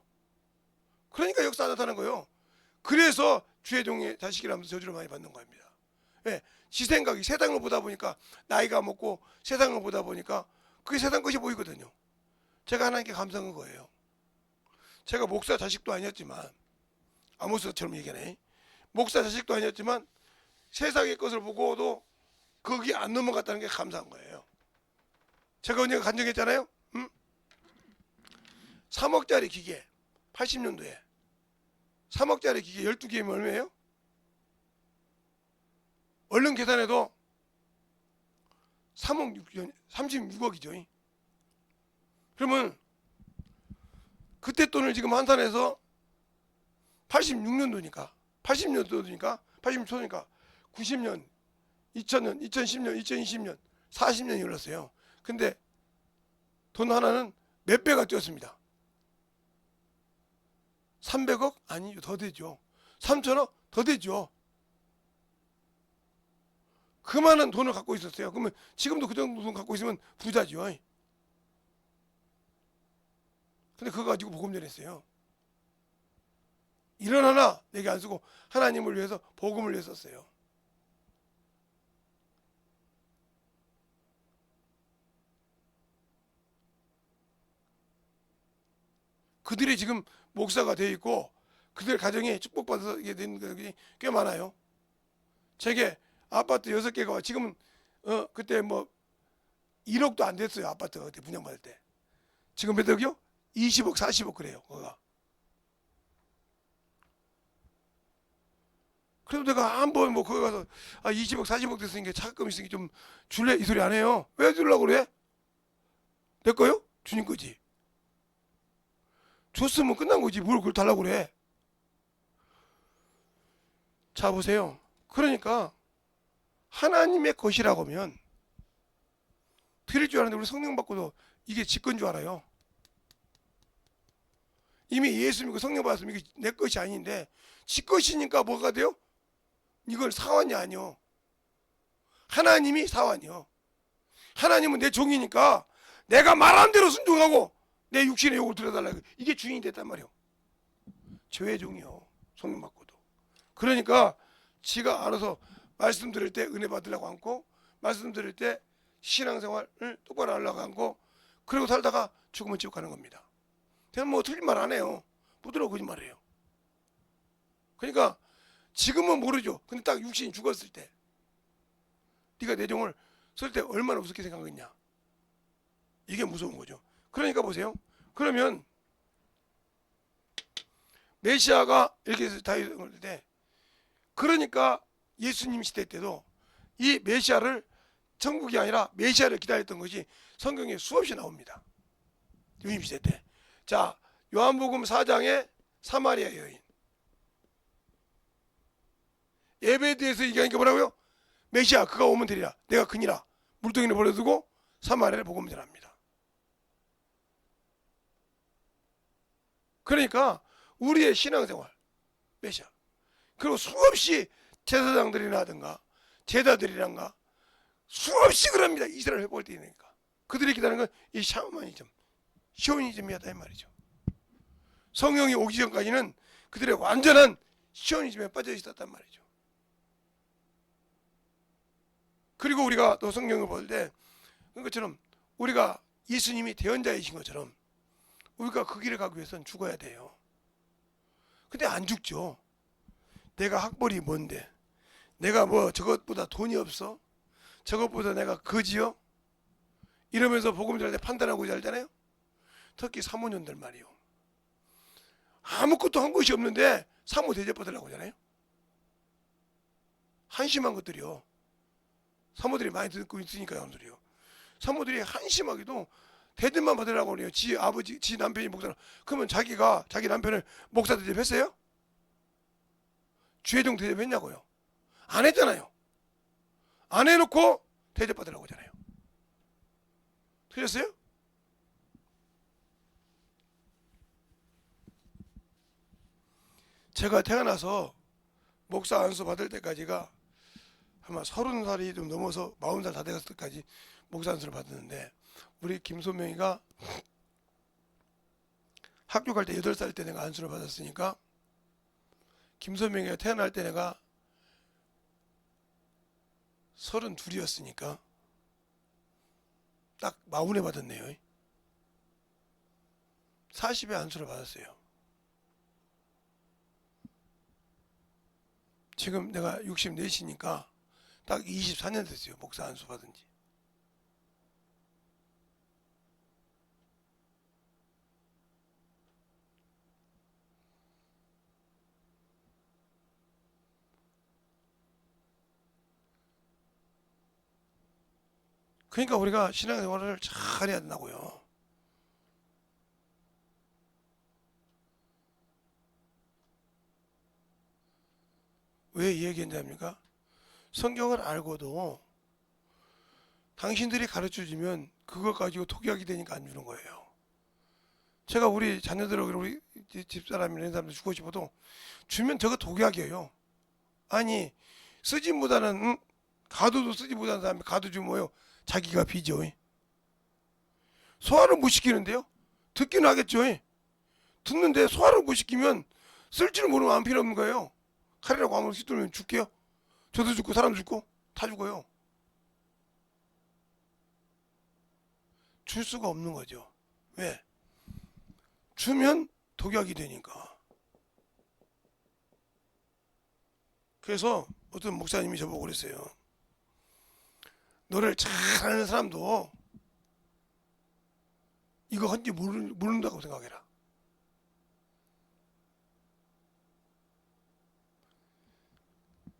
그러니까 역사 안 나타나는 거예요. 그래서 주의 종의 자식이라면서 저주를 많이 받는 겁니다. 지 생각이 세상을 보다 보니까 나이가 먹고 세상을 보다 보니까 그게 세상 것이 보이거든요. 제가 하나님께 감사한 거예요. 제가 목사 자식도 아니었지만 아모스처럼 얘기하네. 목사 자식도 아니었지만 세상의 것을 보고도 거기 안 넘어갔다는 게 감사한 거예요. 제가 언젠가 간증했잖아요. 3억짜리 기계 80년도에 3억짜리 기계 12개면 얼마예요? 얼른 계산해도 36억이죠. 그러면 그때 돈을 지금 환산해서 86년도니까 90년, 2000년, 2010년, 2020년 40년이 흘렀어요. 근데 돈 하나는 몇 배가 뛰었습니다. 300억? 아니요, 더 되죠. 3천억? 더 되죠. 그 많은 돈을 갖고 있었어요. 그러면 지금도 그 정도 돈 갖고 있으면 부자죠. 근데 그거 가지고 복음 전했어요. 1원 하나 내게 안 쓰고 하나님을 위해서 복음을 위해 썼어요. 그들이 지금 목사가 돼 있고 그들 가정에 축복받아서 이게 된 것이 꽤 많아요. 제게 아파트 6개가 지금은 그때 뭐 1억도 안 됐어요. 아파트가 그때 분양받을 때. 지금 몇 억이요? 20억 40억 그래요. 거가. 그래도 내가 한번 뭐 거기 가서 20억 40억 됐으니까 차가금 있으니까 좀 줄래? 이 소리 안 해요. 왜 주려고 그래? 내 거요? 주님 거지. 줬으면 끝난 거지. 뭘 그걸 달라고 그래. 자 보세요. 그러니까 하나님의 것이라고 하면 드릴 줄 아는데 우리 성령 받고도 이게 지 건 줄 알아요. 이미 예수 믿고 성령 받았으면 이게 내 것이 아닌데 지 것이니까 뭐가 돼요? 이걸 사원이 아니요. 하나님이 사원이요. 하나님은 내 종이니까 내가 말한 대로 순종하고 내 육신의 욕을 들여달라. 이게 주인이 됐단 말이요. 죄의 종이요. 성령 받고도. 그러니까 지가 알아서 말씀 들을 때 은혜 받으려고 앉고 말씀 들을 때 신앙생활을 똑바로 하려고 앉고 그리고 살다가 죽으면 지옥 가는 겁니다. 제가 뭐 틀린 말 안 해요. 부드러워 거짓말이에요. 그러니까 지금은 모르죠. 근데 딱 육신이 죽었을 때 네가 내 종을 쓸 때 얼마나 우습게 생각하겠냐. 이게 무서운 거죠. 그러니까 보세요. 그러면 메시아가 이렇게 다윗을 때 그러니까 예수님 시대 때도 이 메시아를, 천국이 아니라 메시아를 기다렸던 것이 성경에 수없이 나옵니다. 유임시대 때. 자, 요한복음 4장의 사마리아 여인. 예배에 대해서 얘기하니까 뭐라고요? 메시아 그가 오면 되리라. 내가 그니라. 물동이를 버려두고 사마리아를 복음 전합니다. 그러니까 우리의 신앙생활 메시아. 그리고 수없이 제사장들이라든가 제자들이란가 수없이 그럽니다. 이스라엘 회복할 때 있으니까. 그들이 기다리는 건 이 샤머니즘, 시오니즘이었다 이 말이죠. 성령이 오기 전까지는 그들의 완전한 시오니즘에 빠져 있었단 말이죠. 그리고 우리가 또 성경을 볼 때 그것처럼 우리가 예수님이 대언자이신 것처럼 우리가 그 길을 가기 위해서는 죽어야 돼요. 근데 안 죽죠. 내가 학벌이 뭔데, 내가 뭐 저것보다 돈이 없어, 저것보다 내가 거지요, 이러면서 복음 전할 때 판단하고 살잖아요. 특히 사모년들 말이요. 아무것도 한 것이 없는데 사모 대접받으려고 하잖아요. 한심한 것들이요. 사모들이 많이 듣고 있으니까 하는 소리요. 사모들이 한심하게도 대접만 받으려고 그래요. 지 아버지, 지 남편이 목사라. 그러면 자기가 자기 남편을 목사 대접했어요? 주회종 대접했냐고요? 안 했잖아요. 안 해놓고 대접받으려고 하잖아요. 틀렸어요? 제가 태어나서 목사 안수 받을 때까지가 아마 30살이 좀 넘어서 40살 다 되었을 때까지 목사 안수를 받았는데, 우리 김소명이가 학교 갈 때 8살 때 내가 안수를 받았으니까 김소명이가 태어날 때 내가 32이었으니까 딱 40에 받았네요. 40에 안수를 받았어요. 지금 내가 64시니까 딱 24년 됐어요. 목사 안수 받은 지. 그러니까 우리가 신앙생활을 잘 해야 된다고요. 왜 이 얘기했냐입니까? 성경을 알고도 당신들이 가르쳐주면 그거 가지고 토기하게 되니까 안 주는 거예요. 제가 우리 자녀들하고 우리 집사람이나 이런 사람들 주고 싶어도 주면 저거 독약이에요. 아니 쓰지 못하는, 가도도 쓰지 못하는 사람이 가도 주면 뭐요? 자기가 비죠. 소화를 못 시키는데요? 듣기는 하겠죠. 듣는데 소화를 못 시키면 쓸 줄 모르면 안 필요 없는 거예요. 칼이라고 아무리 휘둘면 죽게요? 저도 죽고 사람 죽고 다 죽어요. 줄 수가 없는 거죠. 왜? 주면 독약이 되니까. 그래서 어떤 목사님이 저보고 그랬어요. 너를 잘 아는 사람도 이거 헌지 모른다고 생각해라.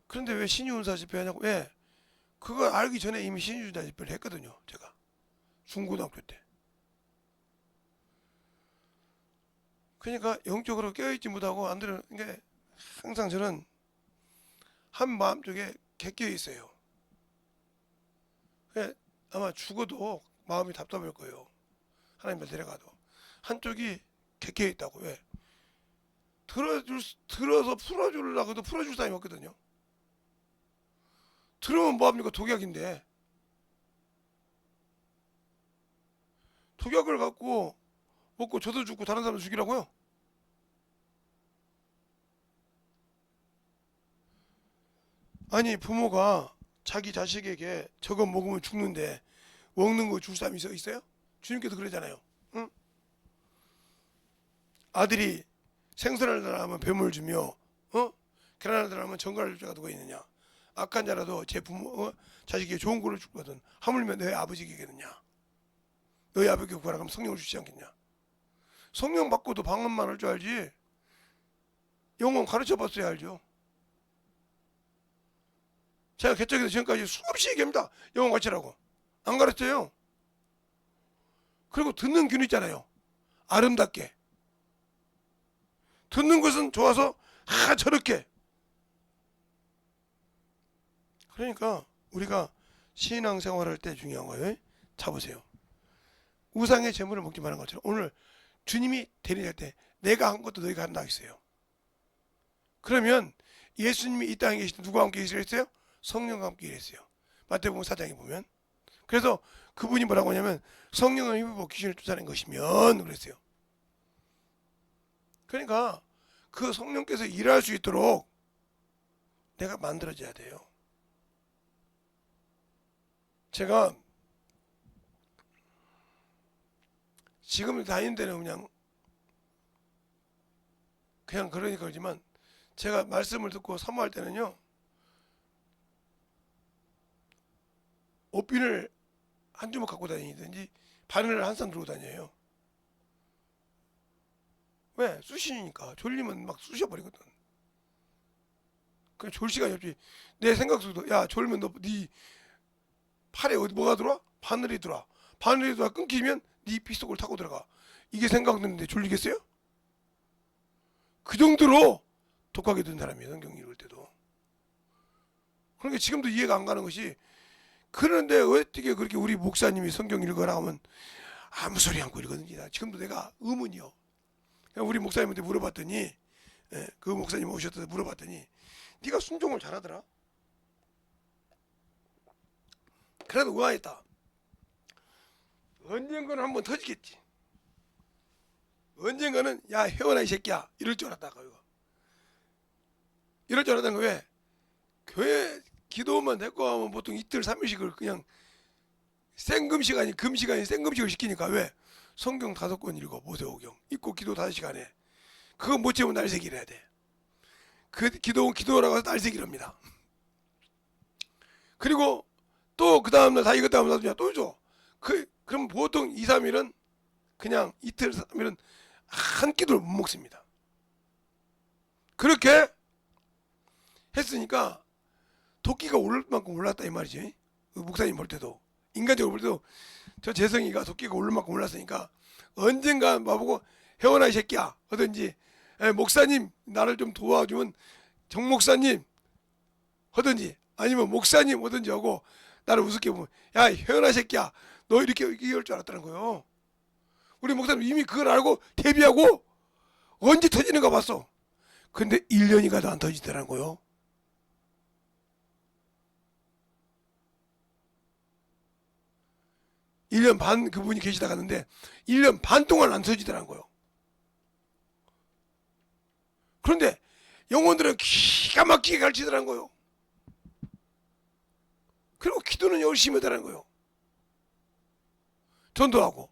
그런데 왜 신유운사 집회하냐고. 왜? 그거 알기 전에 이미 신유운사 집회를 했거든요. 제가 중고등학교 때. 그러니까 영적으로 깨어있지 못하고 안 되는 게, 항상 저는 한 마음 쪽에 객겨 있어요. 아마 죽어도 마음이 답답할 거예요. 하나님을 데려가도 한쪽이 객겨 있다고. 왜? 들어서 풀어주려고 해도 풀어줄 사람이 없거든요. 들으면 뭐합니까? 독약인데. 독약을 갖고 먹고 저도 죽고 다른 사람도 죽이라고요? 아니 부모가 자기 자식에게 저거 먹으면 죽는데 먹는 거 줄 사람이 있어요? 주님께서 그러잖아요. 응? 아들이 생선을 달라면 뱀을 주며 계란을 달라면 정갈을 줄 자가 누가 있느냐. 악한 자라도 제 부모 자식에게 좋은 거를 주거든 하물며 너희 아버지에게겠느냐. 너희 아버지께 구하라 그러면 성령을 주지 않겠냐. 성령 받고도 방언만 할 줄 알지 영혼 가르쳐 봤어야 알죠. 제가 개척에서 지금까지 수없이 얘기합니다. 영혼 가르치라고. 안 가르쳐요. 그리고 듣는 균이 있잖아요. 아름답게. 듣는 것은 좋아서 저렇게. 그러니까 우리가 신앙생활할 때 중요한 거예요. 잡으세요. 우상의 재물을 먹지 말는 것처럼 오늘 주님이 대리할 때 내가 한 것도 너희가 한다 했어요. 그러면 예수님이 이 땅에 계실 때 누구와 함께 계시랬어요? 성령과 함께 계셨어요. 마태복음 4장에 보면. 그래서 그분이 뭐라고 하냐면 성령을 힘입어 귀신을 쫓아낸 것이면 그랬어요. 그러니까 그 성령께서 일할 수 있도록 내가 만들어져야 돼요. 제가 지금 다니는 데는 그냥 그러니까 그러지만 제가 말씀을 듣고 사모할 때는요, 옷비늘 한 주먹 갖고 다니든지 바늘을 한 쌍 들고 다녀요. 왜? 쑤시니까. 졸리면 막 쑤셔버리거든. 그냥 졸 시간이 없지. 내 생각 속도 야 졸면 너 네 팔에 어디 뭐가 들어와? 바늘이 들어와. 바늘이 들어와 끊기면 네 빗속을 타고 들어가. 이게 생각드는데 졸리겠어요? 그 정도로 독하게 든 사람이에요. 성경 읽을 때도. 그러니까 지금도 이해가 안 가는 것이, 그런데 어떻게 그렇게 우리 목사님이 성경 읽어라 하면 아무 소리 않고 읽거든요. 지금도 내가 의문이요. 우리 목사님한테 물어봤더니, 그 목사님 오셨다 물어봤더니 네가 순종을 잘하더라. 그래도 의아했다. 언젠가는 한번 터지겠지. 언젠가는 야 혜원아 이 새끼야 이럴 줄 알았다. 이거 이럴 줄 알았다는 거. 왜? 교회 기도만 됐고 하면 보통 이틀 3일씩을 그냥 생금식 아닌 금식 아닌 생금식을 시키니까. 왜? 성경 5권 읽어. 모세오경 읽고 기도 5시간에 그거 못 채우면 날새기를 해야 돼. 그 기도라고 해서 날새기랍니다. 그리고 또 그 다음날 다 읽었다 하면 나중에 또 줘. 그럼 보통 2, 3일은 그냥 이틀 3일은 한 끼도 못 먹습니다. 그렇게 했으니까 도끼가 오를 만큼 올랐다 이 말이지. 목사님 볼 때도 인간적으로 볼 때도 저 재성이가 도끼가 오를 만큼 올랐으니까 언젠가 와보고 혜원아 이 새끼야 하든지, 목사님 나를 좀 도와주면 정 목사님 하든지 아니면 목사님 하든지 하고 나를 우습게 보면 야 혜원아 이 새끼야 너 이렇게 얘기할 줄 알았다는 거예요. 우리 목사님 이미 그걸 알고 대비하고 언제 터지는가 봤어. 근데 1년이 가도 안 터지더라는 거예요. 1년 반 그분이 계시다 갔는데 1년 반 동안 안 터지더라는 거예요. 그런데 영혼들은 기가 막히게 가르치더라는 거예요. 그리고 기도는 열심히 하더라는 거예요. 전도하고.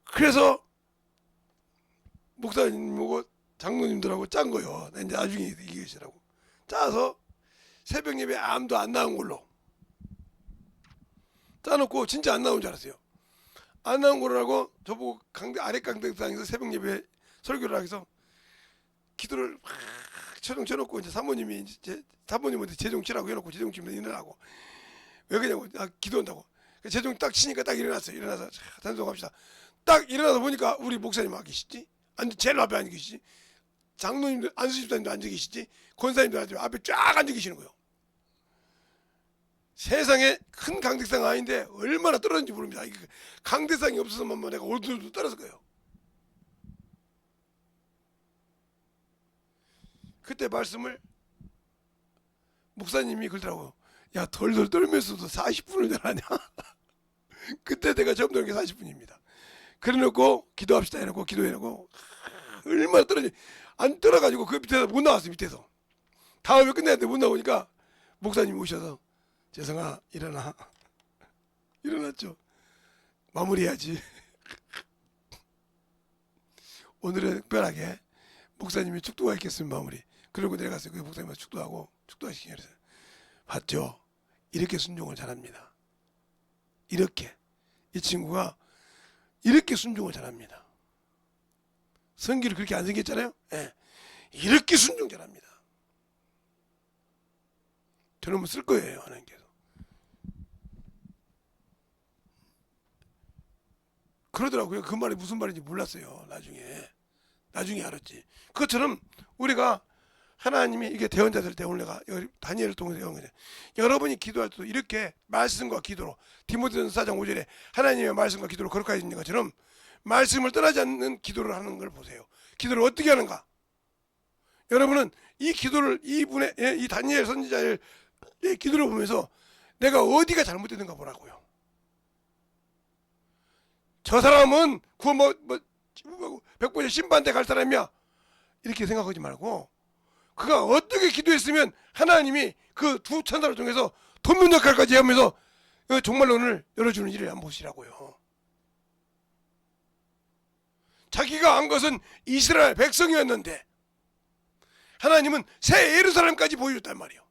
그래서 목사님하고 장로님들하고 짠 거예요. 이제 나중에 얘기하시라고. 짜서 새벽 예배 아무도 안 나온 걸로 짜놓고 진짜 안 나온 줄 알았어요. 안 나온 거라고 저보고 아래 강대상에서 새벽 예배 설교를 하기서 기도를 막 쳐놓고 이제 사모님이 이제 사모님한테 재종 치라고 해놓고 재종 치면 일어나고. 왜 그러냐고. 기도한다고. 재종 딱 치니까 딱 일어났어요. 일어나서 단속합시다. 딱 일어나서 보니까 우리 목사님 안 계시지? 제일 앞에 앉아 계시지? 장로님들 안수집사님도 앉아 계시지? 권사님도 앞에 쫙 앉아 계시는 거예요. 세상에 큰 강대상 아닌데 얼마나 떨어졌는지 모릅니다. 강대상이 없어서만 내가 올드도 떨어질 거예요. 그때 말씀을 목사님이 그러더라고요. 야 덜덜 떨면서도 40분을 잘하냐. 그때 내가 처음 들은 게 40분입니다. 그래놓고 기도합시다 해놓고 기도해놓고 얼마나 떨어지 안 떨어가지고 그 밑에서 못 나왔어요. 밑에서 다음에 끝났는데 못 나오니까 목사님이 오셔서 재성아 일어나. 일어났죠. 마무리해야지. 오늘은 특별하게 목사님이 축도가 있겠으면 마무리. 그러고 내려가서 그 목사님한테 축도하고 축도하시기 그랬어요. 봤죠? 이렇게 순종을 잘합니다. 이렇게 이 친구가 이렇게 순종을 잘합니다. 성기를 그렇게 안 생겼잖아요. 이렇게 순종 잘합니다. 저놈은 쓸 거예요, 하나님께서. 그러더라고요. 그 말이 무슨 말인지 몰랐어요. 나중에 알았지. 그것처럼 우리가 하나님이 이게 대언자들 때 오늘 내가 다니엘을 통해서 배운 거죠. 여러분이 기도할 때도 이렇게 말씀과 기도로 디모데전서 4장 5절에 하나님의 말씀과 기도로 거룩하게 있는 것처럼 말씀을 떠나지 않는 기도를 하는 걸 보세요. 기도를 어떻게 하는가? 여러분은 이 기도를 이분의 이 다니엘 선지자의 기도를 보면서 내가 어디가 잘못됐는가 보라고요. 저 사람은 구원 백보자 심판대 갈 사람이야 이렇게 생각하지 말고 그가 어떻게 기도했으면 하나님이 그 두 천사를 통해서 돕는 역할까지 하면서 정말 오늘 열어주는 일을 한번 보시라고요. 자기가 한 것은 이스라엘 백성이었는데 하나님은 새 예루살렘까지 보여줬단 말이에요.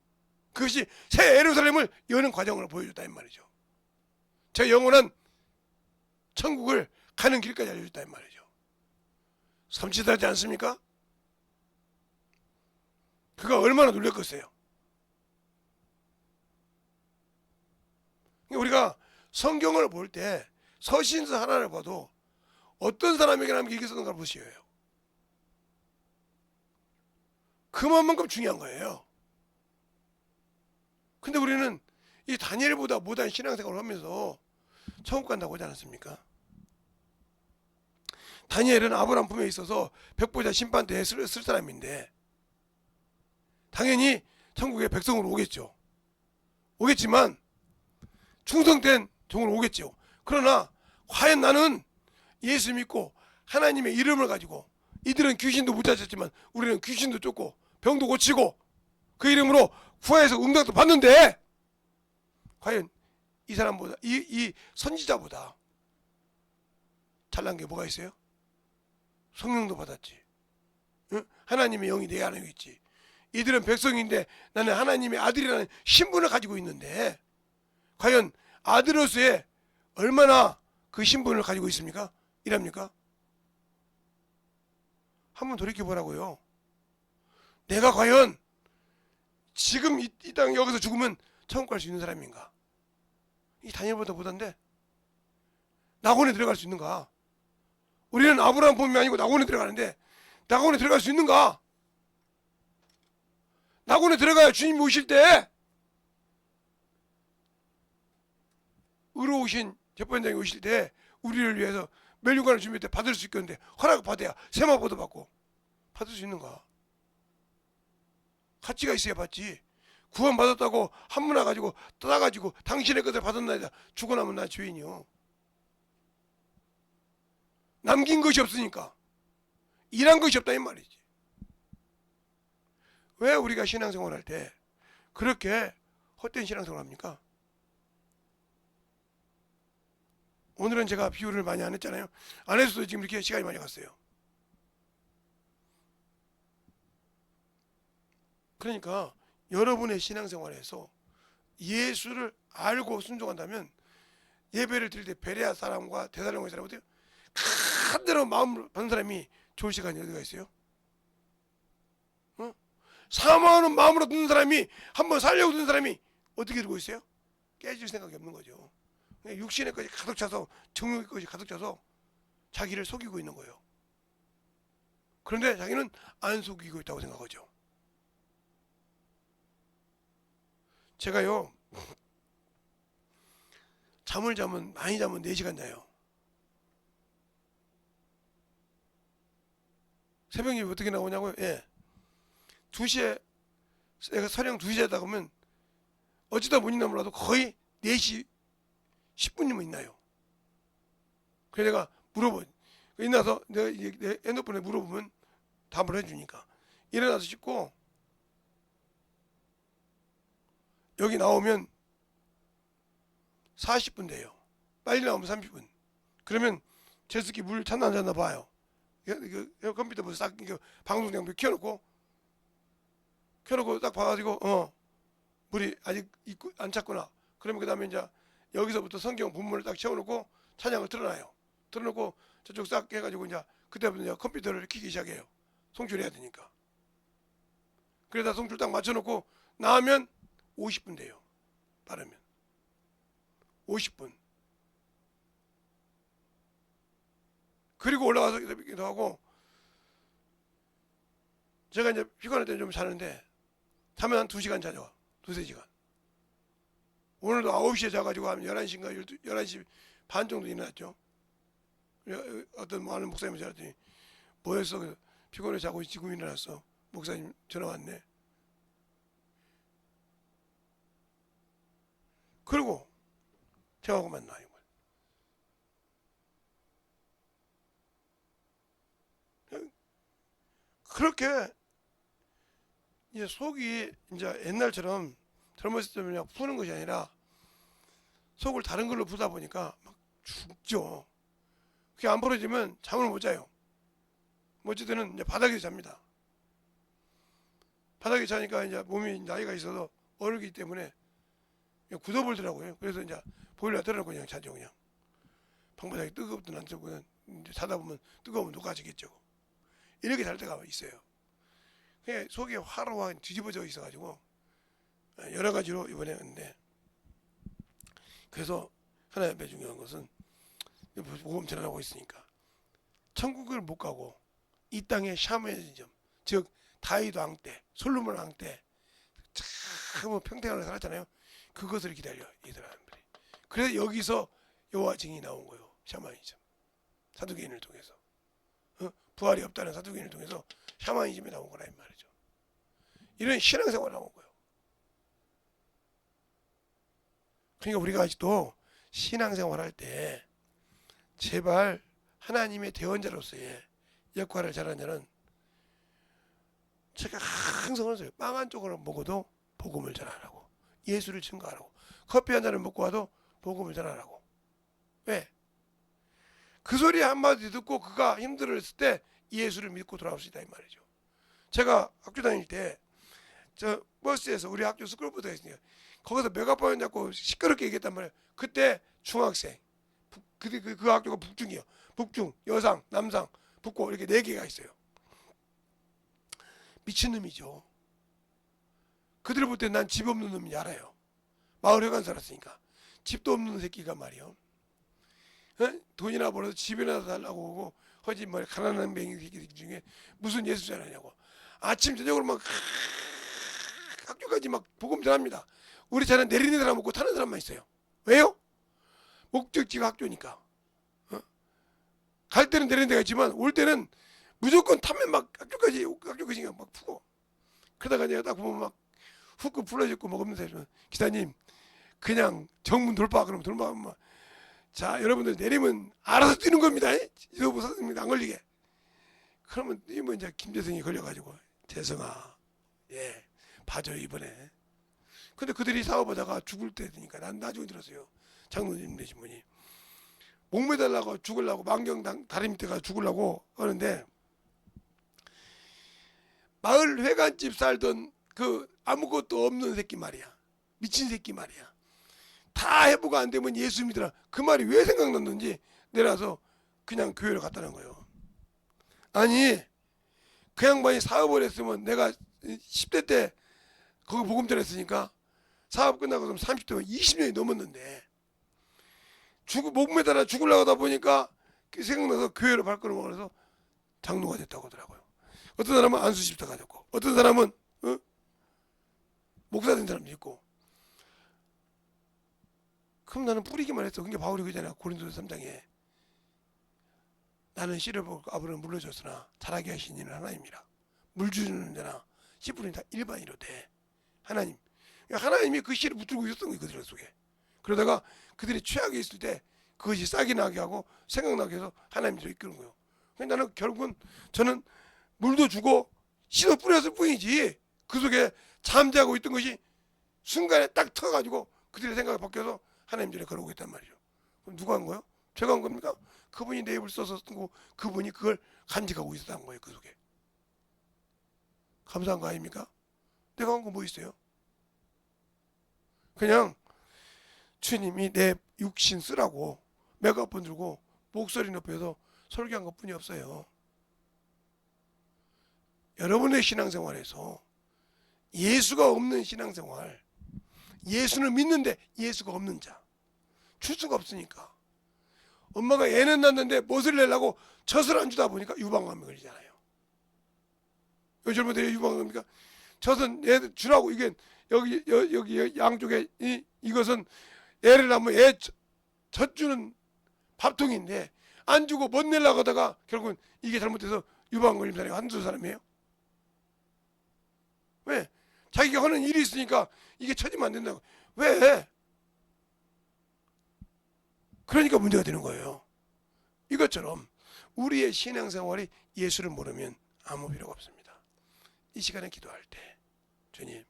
그것이 새 예루살렘을 여는 과정을 보여줬단 말이죠. 제 영원한 천국을 가는 길까지 알려줬단 말이죠. 섬찟하지 않습니까? 그가 얼마나 놀랐겠어요. 우리가 성경을 볼 때 서신서 하나를 봐도 어떤 사람에게 하나님께 이렇게 썼는가 보셔야 해요. 그만큼 중요한 거예요. 근데 우리는 이 다니엘보다 못한 신앙생활을 하면서 천국 간다고 하지 않았습니까? 다니엘은 아브라함 품에 있어서 백보자 심판대에 쓸 사람인데 당연히 천국의 백성으로 오겠지만 충성된 종으로 오겠죠. 그러나 과연 나는 예수 믿고 하나님의 이름을 가지고 이들은 귀신도 못 쫓았지만 우리는 귀신도 쫓고 병도 고치고 그 이름으로 구하에서 응답도 받는데 과연 이 사람보다 이 선지자보다 잘난 게 뭐가 있어요? 성령도 받았지. 응? 하나님의 영이 내 안에 있지. 이들은 백성인데 나는 하나님의 아들이라는 신분을 가지고 있는데 과연 아들로서의 얼마나 그 신분을 가지고 있습니까? 이랍니까? 한번 돌이켜보라고요. 내가 과연 지금 이 땅 여기서 죽으면 천국 갈 수 있는 사람인가? 이 다니엘보다 못한데 낙원에 들어갈 수 있는가? 우리는 아브라함 품이 아니고 낙원에 들어가는데 낙원에 들어갈 수 있는가? 낙원에 들어가야 주님이 오실 때 의로우신 재판장이 오실 때 우리를 위해서 멸류관을 준비할 때 받을 수 있겠는데 허락을 받아야 세마포도 받고 받을 수 있는가? 가치가 있어야 받지. 구원 받았다고 한문화 가지고 떠나가지고 당신의 것을 받았나이다 죽어나면 나 죄인이요. 남긴 것이 없으니까 일한 것이 없다 이 말이지. 왜 우리가 신앙생활 할 때 그렇게 헛된 신앙생활 합니까? 오늘은 제가 비유를 많이 안 했잖아요. 안 했어도 지금 이렇게 시간이 많이 갔어요. 그러니까 여러분의 신앙생활에서 예수를 알고 순종한다면 예배를 드릴 때 베레아 사람과 데살로니가 사람 어때요? 큰 대로 마음을 받는 사람이 좋을 시간이 어디가 있어요? 사모하는 마음으로 듣는 사람이 한번 살려고 듣는 사람이 어떻게 들고 있어요? 깨질 생각이 없는 거죠. 육신의 것이 가득 차서 정욕의 것이 가득 차서 자기를 속이고 있는 거예요. 그런데 자기는 안 속이고 있다고 생각하죠. 제가요 많이 자면 4시간 자요. 새벽에 어떻게 나오냐고요? 예. 2시에 내가 서령 2시에 자다 보면 어쩌다 못 있나 몰라도 거의 4시 10분이면 있나요. 그래서 내가 물어보 일어나서 내가 내 핸드폰에 물어보면 답을 해주니까 일어나서 씻고 여기 나오면 40분 돼요. 빨리 나오면 30분. 그러면 제습기 물 찼나 안 찼나 봐요. 컴퓨터 싹 방송 장비 켜놓고 딱 봐가지고 물이 아직 안 찼구나. 그러면 그 다음에 이제 여기서부터 성경 본문을 딱 채워놓고 찬양을 틀어놔요. 틀어놓고 저쪽 싹 해가지고 이제 그때부터 이제 컴퓨터를 켜기 시작해요. 송출해야 되니까. 그래다 송출 딱 맞춰놓고 나오면 50분 돼요. 빠르면 50분. 그리고 올라가서 기도하고, 제가 이제 피곤할 때 좀 자는데 자면 한 2시간 자죠. 2-3시간. 오늘도 9시에 자가지고 한 11시인가 11시 반 정도 일어났죠. 어떤 아는 목사님이 전화했더니 뭐 했어? 그래서 피곤해 자고 지금 일어났어. 목사님 전화 왔네. 그리고 저하고 만나요. 그렇게 이제 속이 이제 옛날처럼 젊었을 때 그냥 푸는 것이 아니라 속을 다른 걸로 푸다 보니까 막 죽죠. 그게 안 풀어지면 잠을 못 자요. 어찌 때는 이제 바닥에서 잡니다. 바닥에 자니까 이제 몸이 나이가 있어서 어르기 때문에 굳어버리더라고요. 그래서 이제 보일러 틀어놓고 그냥 자죠. 그냥 방바닥이 뜨겁든 안 뜨겁든 이제 자다 보면 뜨거우면 녹아지겠죠. 이렇게 잘 때가 있어요. 그냥 속이 화로와 뒤집어져 있어가지고 여러 가지로 이번에 했는데, 그래서 하나 옆에 중요한 것은 복음 전하고 있으니까 천국을 못 가고 이 땅의 샤머니즘, 즉 다윗 왕 때, 솔로몬 왕 때 참 평생을 살았잖아요. 그것을 기다려 이 사람들이. 그래서 여기서 여호와 증이 나온 거예요. 샤머니즘, 사두개인을 통해서 부활이 없다는 사두개인을 통해서 샤머니즘이 나온 거라 이 말이죠. 이런 신앙생활 나온 거예요. 그러니까 우리가 아직도 신앙생활 할 때 제발 하나님의 대언자로서의 역할을 잘하는 자는, 제가 항상 그러세요. 빵 한 쪽으로 먹어도 복음을 전하라고, 예수를 증거하라고. 커피 한 잔을 먹고 와도 복음을 전하라고. 왜? 그 소리 한마디 듣고 그가 힘들었을 때 예수를 믿고 돌아올 수 있다 이 말이죠. 제가 학교 다닐 때 저 버스에서 우리 학교 스쿨버스가 있으니까 거기서 메가폰 잡고 시끄럽게 얘기했단 말이에요. 그때 중학생, 그 학교가 북중이요. 북중, 여상, 남상, 북고 이렇게 4개가 있어요. 미친놈이죠. 그들 볼 때 난 집 없는 놈인지 알아요. 마을 회관 살았으니까. 집도 없는 새끼가 말이요. 돈이나 벌어서 집이나 달라고 오고 허지 뭐 가난한 맹이 새끼들 중에 무슨 예수 전하냐고. 아침 저녁으로 막 학교까지 막 복음 전합니다. 우리 차는 내리는 사람 없고 타는 사람만 있어요. 왜요? 목적지가 학교니까. 갈 때는 내리는 데가 있지만 올 때는 무조건 타면 막 학교까지 막 푸고. 그러다가 내가 딱 보면 막 훅 불러졌고 먹으면서 기사님 그냥 정문 돌파, 그러면 돌파하면 자 여러분들 내리면 알아서 뛰는 겁니다. 여보 선생님 안 걸리게. 그러면 뭐 이제 김재성이 걸려가지고 재성아 봐줘요 이번에. 근데 그들이 사업하다가 죽을 때 되니까 난 나중에 들었어요. 장로님 되신 분이 목 매달라고 죽으려고 망경 다리 밑에 가서 죽으려고 하는데, 마을 회관집 살던 그 아무것도 없는 새끼 말이야. 미친 새끼 말이야. 다 해보고 안 되면 예수 믿으라. 그 말이 왜 생각났는지 내려서 그냥 교회를 갔다는 거예요. 아니 그 양반이 사업을 했으면 내가 10대 때 거기 복음 전했으니까 사업 끝나고 30대면 20년이 넘었는데 목 매달아 죽으려고 하다 보니까 생각나서 교회로 발걸음을 해서 장로가 됐다고 하더라고요. 어떤 사람은 안수집사가 됐고 어떤 사람은 목사 된 사람도 있고. 그럼 나는 뿌리기만 했어. 그게 바울이 그잖아. 고린도서 3장에 나는 씨를 보고 아브라함을 물러줬으나 자라게 하신 이는 하나님이라. 물 주는 데나 씨 뿌리는 다 일반이로 돼. 하나님. 하나님이 그 씨를 붙들고 있었던 거예요. 그들 속에. 그러다가 그들이 최악에 있을 때 그것이 싹이 나게 하고 생각나게 해서 하나님으로 이끄는 거예요. 나는 결국은 저는 물도 주고 씨도 뿌렸을 뿐이지 그 속에 잠자고 있던 것이 순간에 딱 터가지고 그들의 생각이 바뀌어서 하나님 전에 걸어오고 있단 말이죠. 그럼 누가 한 거예요? 제가 한 겁니까? 그분이 내 입을 써서 쓰고 그분이 그걸 간직하고 있었던 거예요. 그 속에. 감사한 거 아닙니까? 내가 한 거 뭐 있어요? 그냥 주님이 내 육신 쓰라고 메가폰 들고 목소리 높여서 설교한 것 뿐이 없어요. 여러분의 신앙생활에서 예수가 없는 신앙생활, 예수는 믿는데 예수가 없는 자. 출수가 없으니까. 엄마가 애는 낳는데 못을 내려고 젖을 안 주다 보니까 유방암이 걸리잖아요. 요즘 젊은이들이 유방암입니까? 젖은 애 주라고. 이게 여기 양쪽에 이것은 애를 낳으면 애 젖 주는 밥통인데 안 주고 못 내려고 하다가 결국은 이게 잘못돼서 유방암 걸린 사람이 한두 사람이에요. 왜? 자기가 하는 일이 있으니까 이게 처지면 안 된다고. 왜? 그러니까 문제가 되는 거예요. 이것처럼 우리의 신앙생활이 예수를 모르면 아무 필요가 없습니다. 이 시간에 기도할 때 주님,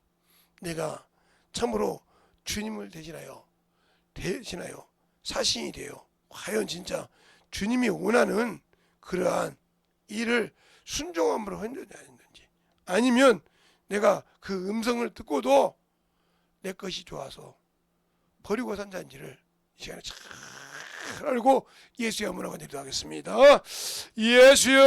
내가 참으로 주님을 대신하여 사신이 되어 과연 진짜 주님이 원하는 그러한 일을 순종함으로 했는지 아니면 내가 그 음성을 듣고도 내 것이 좋아서 버리고 산 자인지를 이 시간에 잘 알고 예수의 문화가 드리도록 하겠습니다. 예수여!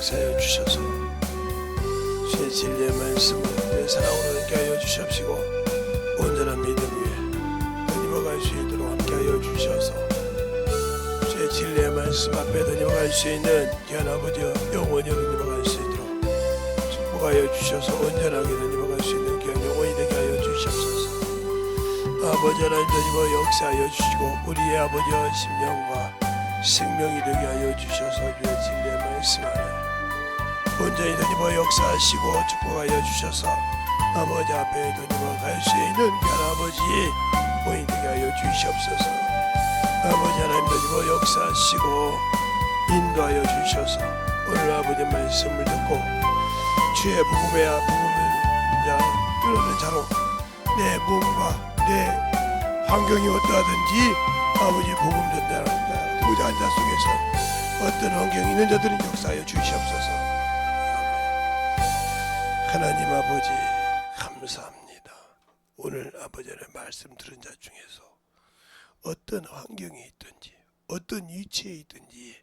역사하여 주셔서 주의 진리의 말씀을 내 사랑으로 함께하여 주시옵시고 온전한 믿음 위에 덧입어갈 수 있도록 함께하여 주셔서 주의 진리의 말씀 앞에 덧입어갈 수 있는 귀한 아버지여 영원히 덧입어갈 수 있도록 축복하여 주셔서 온전하게 덧입어갈 수 있는 귀한 영혼이 되게 하여 주시옵소서. 아버지 하나님 덧입어 역사하여 주시고 우리의 아버지와 심령과 생명이 되게 하여 주셔서 주의 진리의 말씀 안에 온전히 덧입어 역사하시고 축복하여 주셔서 아버지 앞에 덧입어 갈 수 있는 귀한 아버지 모임 되게 하여 주시옵소서. 아버지 하나님 덧입어 역사하시고 인도하여 주셔서 오늘 아버지 말씀을 듣고 주의 복음을 들었는 자로 내 몸과 내 환경이 어떠하든지 아버지 복음 전달합니다. 부자한 자 속에서 어떤 환경이 있는 자들은 역사하여 주시옵소서. 하나님 아버지 감사합니다. 오늘 아버지의 말씀 들은 자 중에서 어떤 환경에 있든지 어떤 위치에 있든지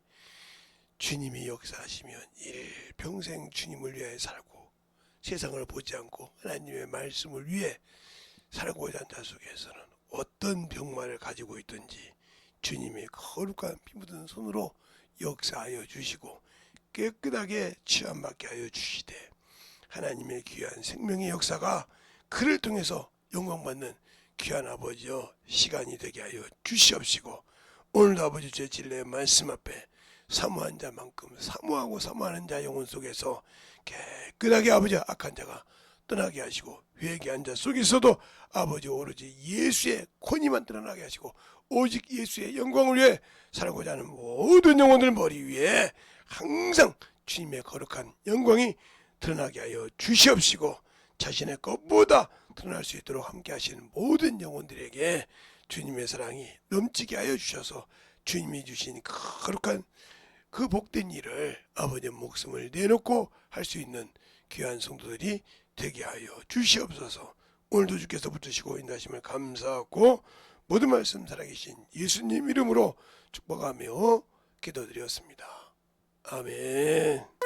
주님이 역사하시면 일평생 주님을 위하여 살고 세상을 보지 않고 하나님의 말씀을 위해 살고자 하는 자 속에서는 어떤 병마를 가지고 있든지 주님의 거룩한 피 묻은 손으로 역사하여 주시고 깨끗하게 취함받게 하여 주시되 하나님의 귀한 생명의 역사가 그를 통해서 영광받는 귀한 아버지여 시간이 되게 하여 주시옵시고 오늘도 아버지 주의 진리의 말씀 앞에 사모한 자만큼 사모하고 사모하는 자 영혼 속에서 깨끗하게 아버지 악한 자가 떠나게 하시고 회개한 자 속에서도 아버지 오로지 예수의 권위만 드러나게 하시고 오직 예수의 영광을 위해 살고자 하는 모든 영혼들 머리 위에 항상 주님의 거룩한 영광이 드러나게 하여 주시옵시고 자신의 것보다 드러날 수 있도록 함께 하시는 모든 영혼들에게 주님의 사랑이 넘치게 하여 주셔서 주님이 주신 거룩한 그 복된 일을 아버지의 목숨을 내놓고 할 수 있는 귀한 성도들이 되게 하여 주시옵소서. 오늘도 주께서 붙드시고 인도하심을 감사하고 모든 말씀 살아계신 예수님 이름으로 축복하며 기도드렸습니다. 아멘.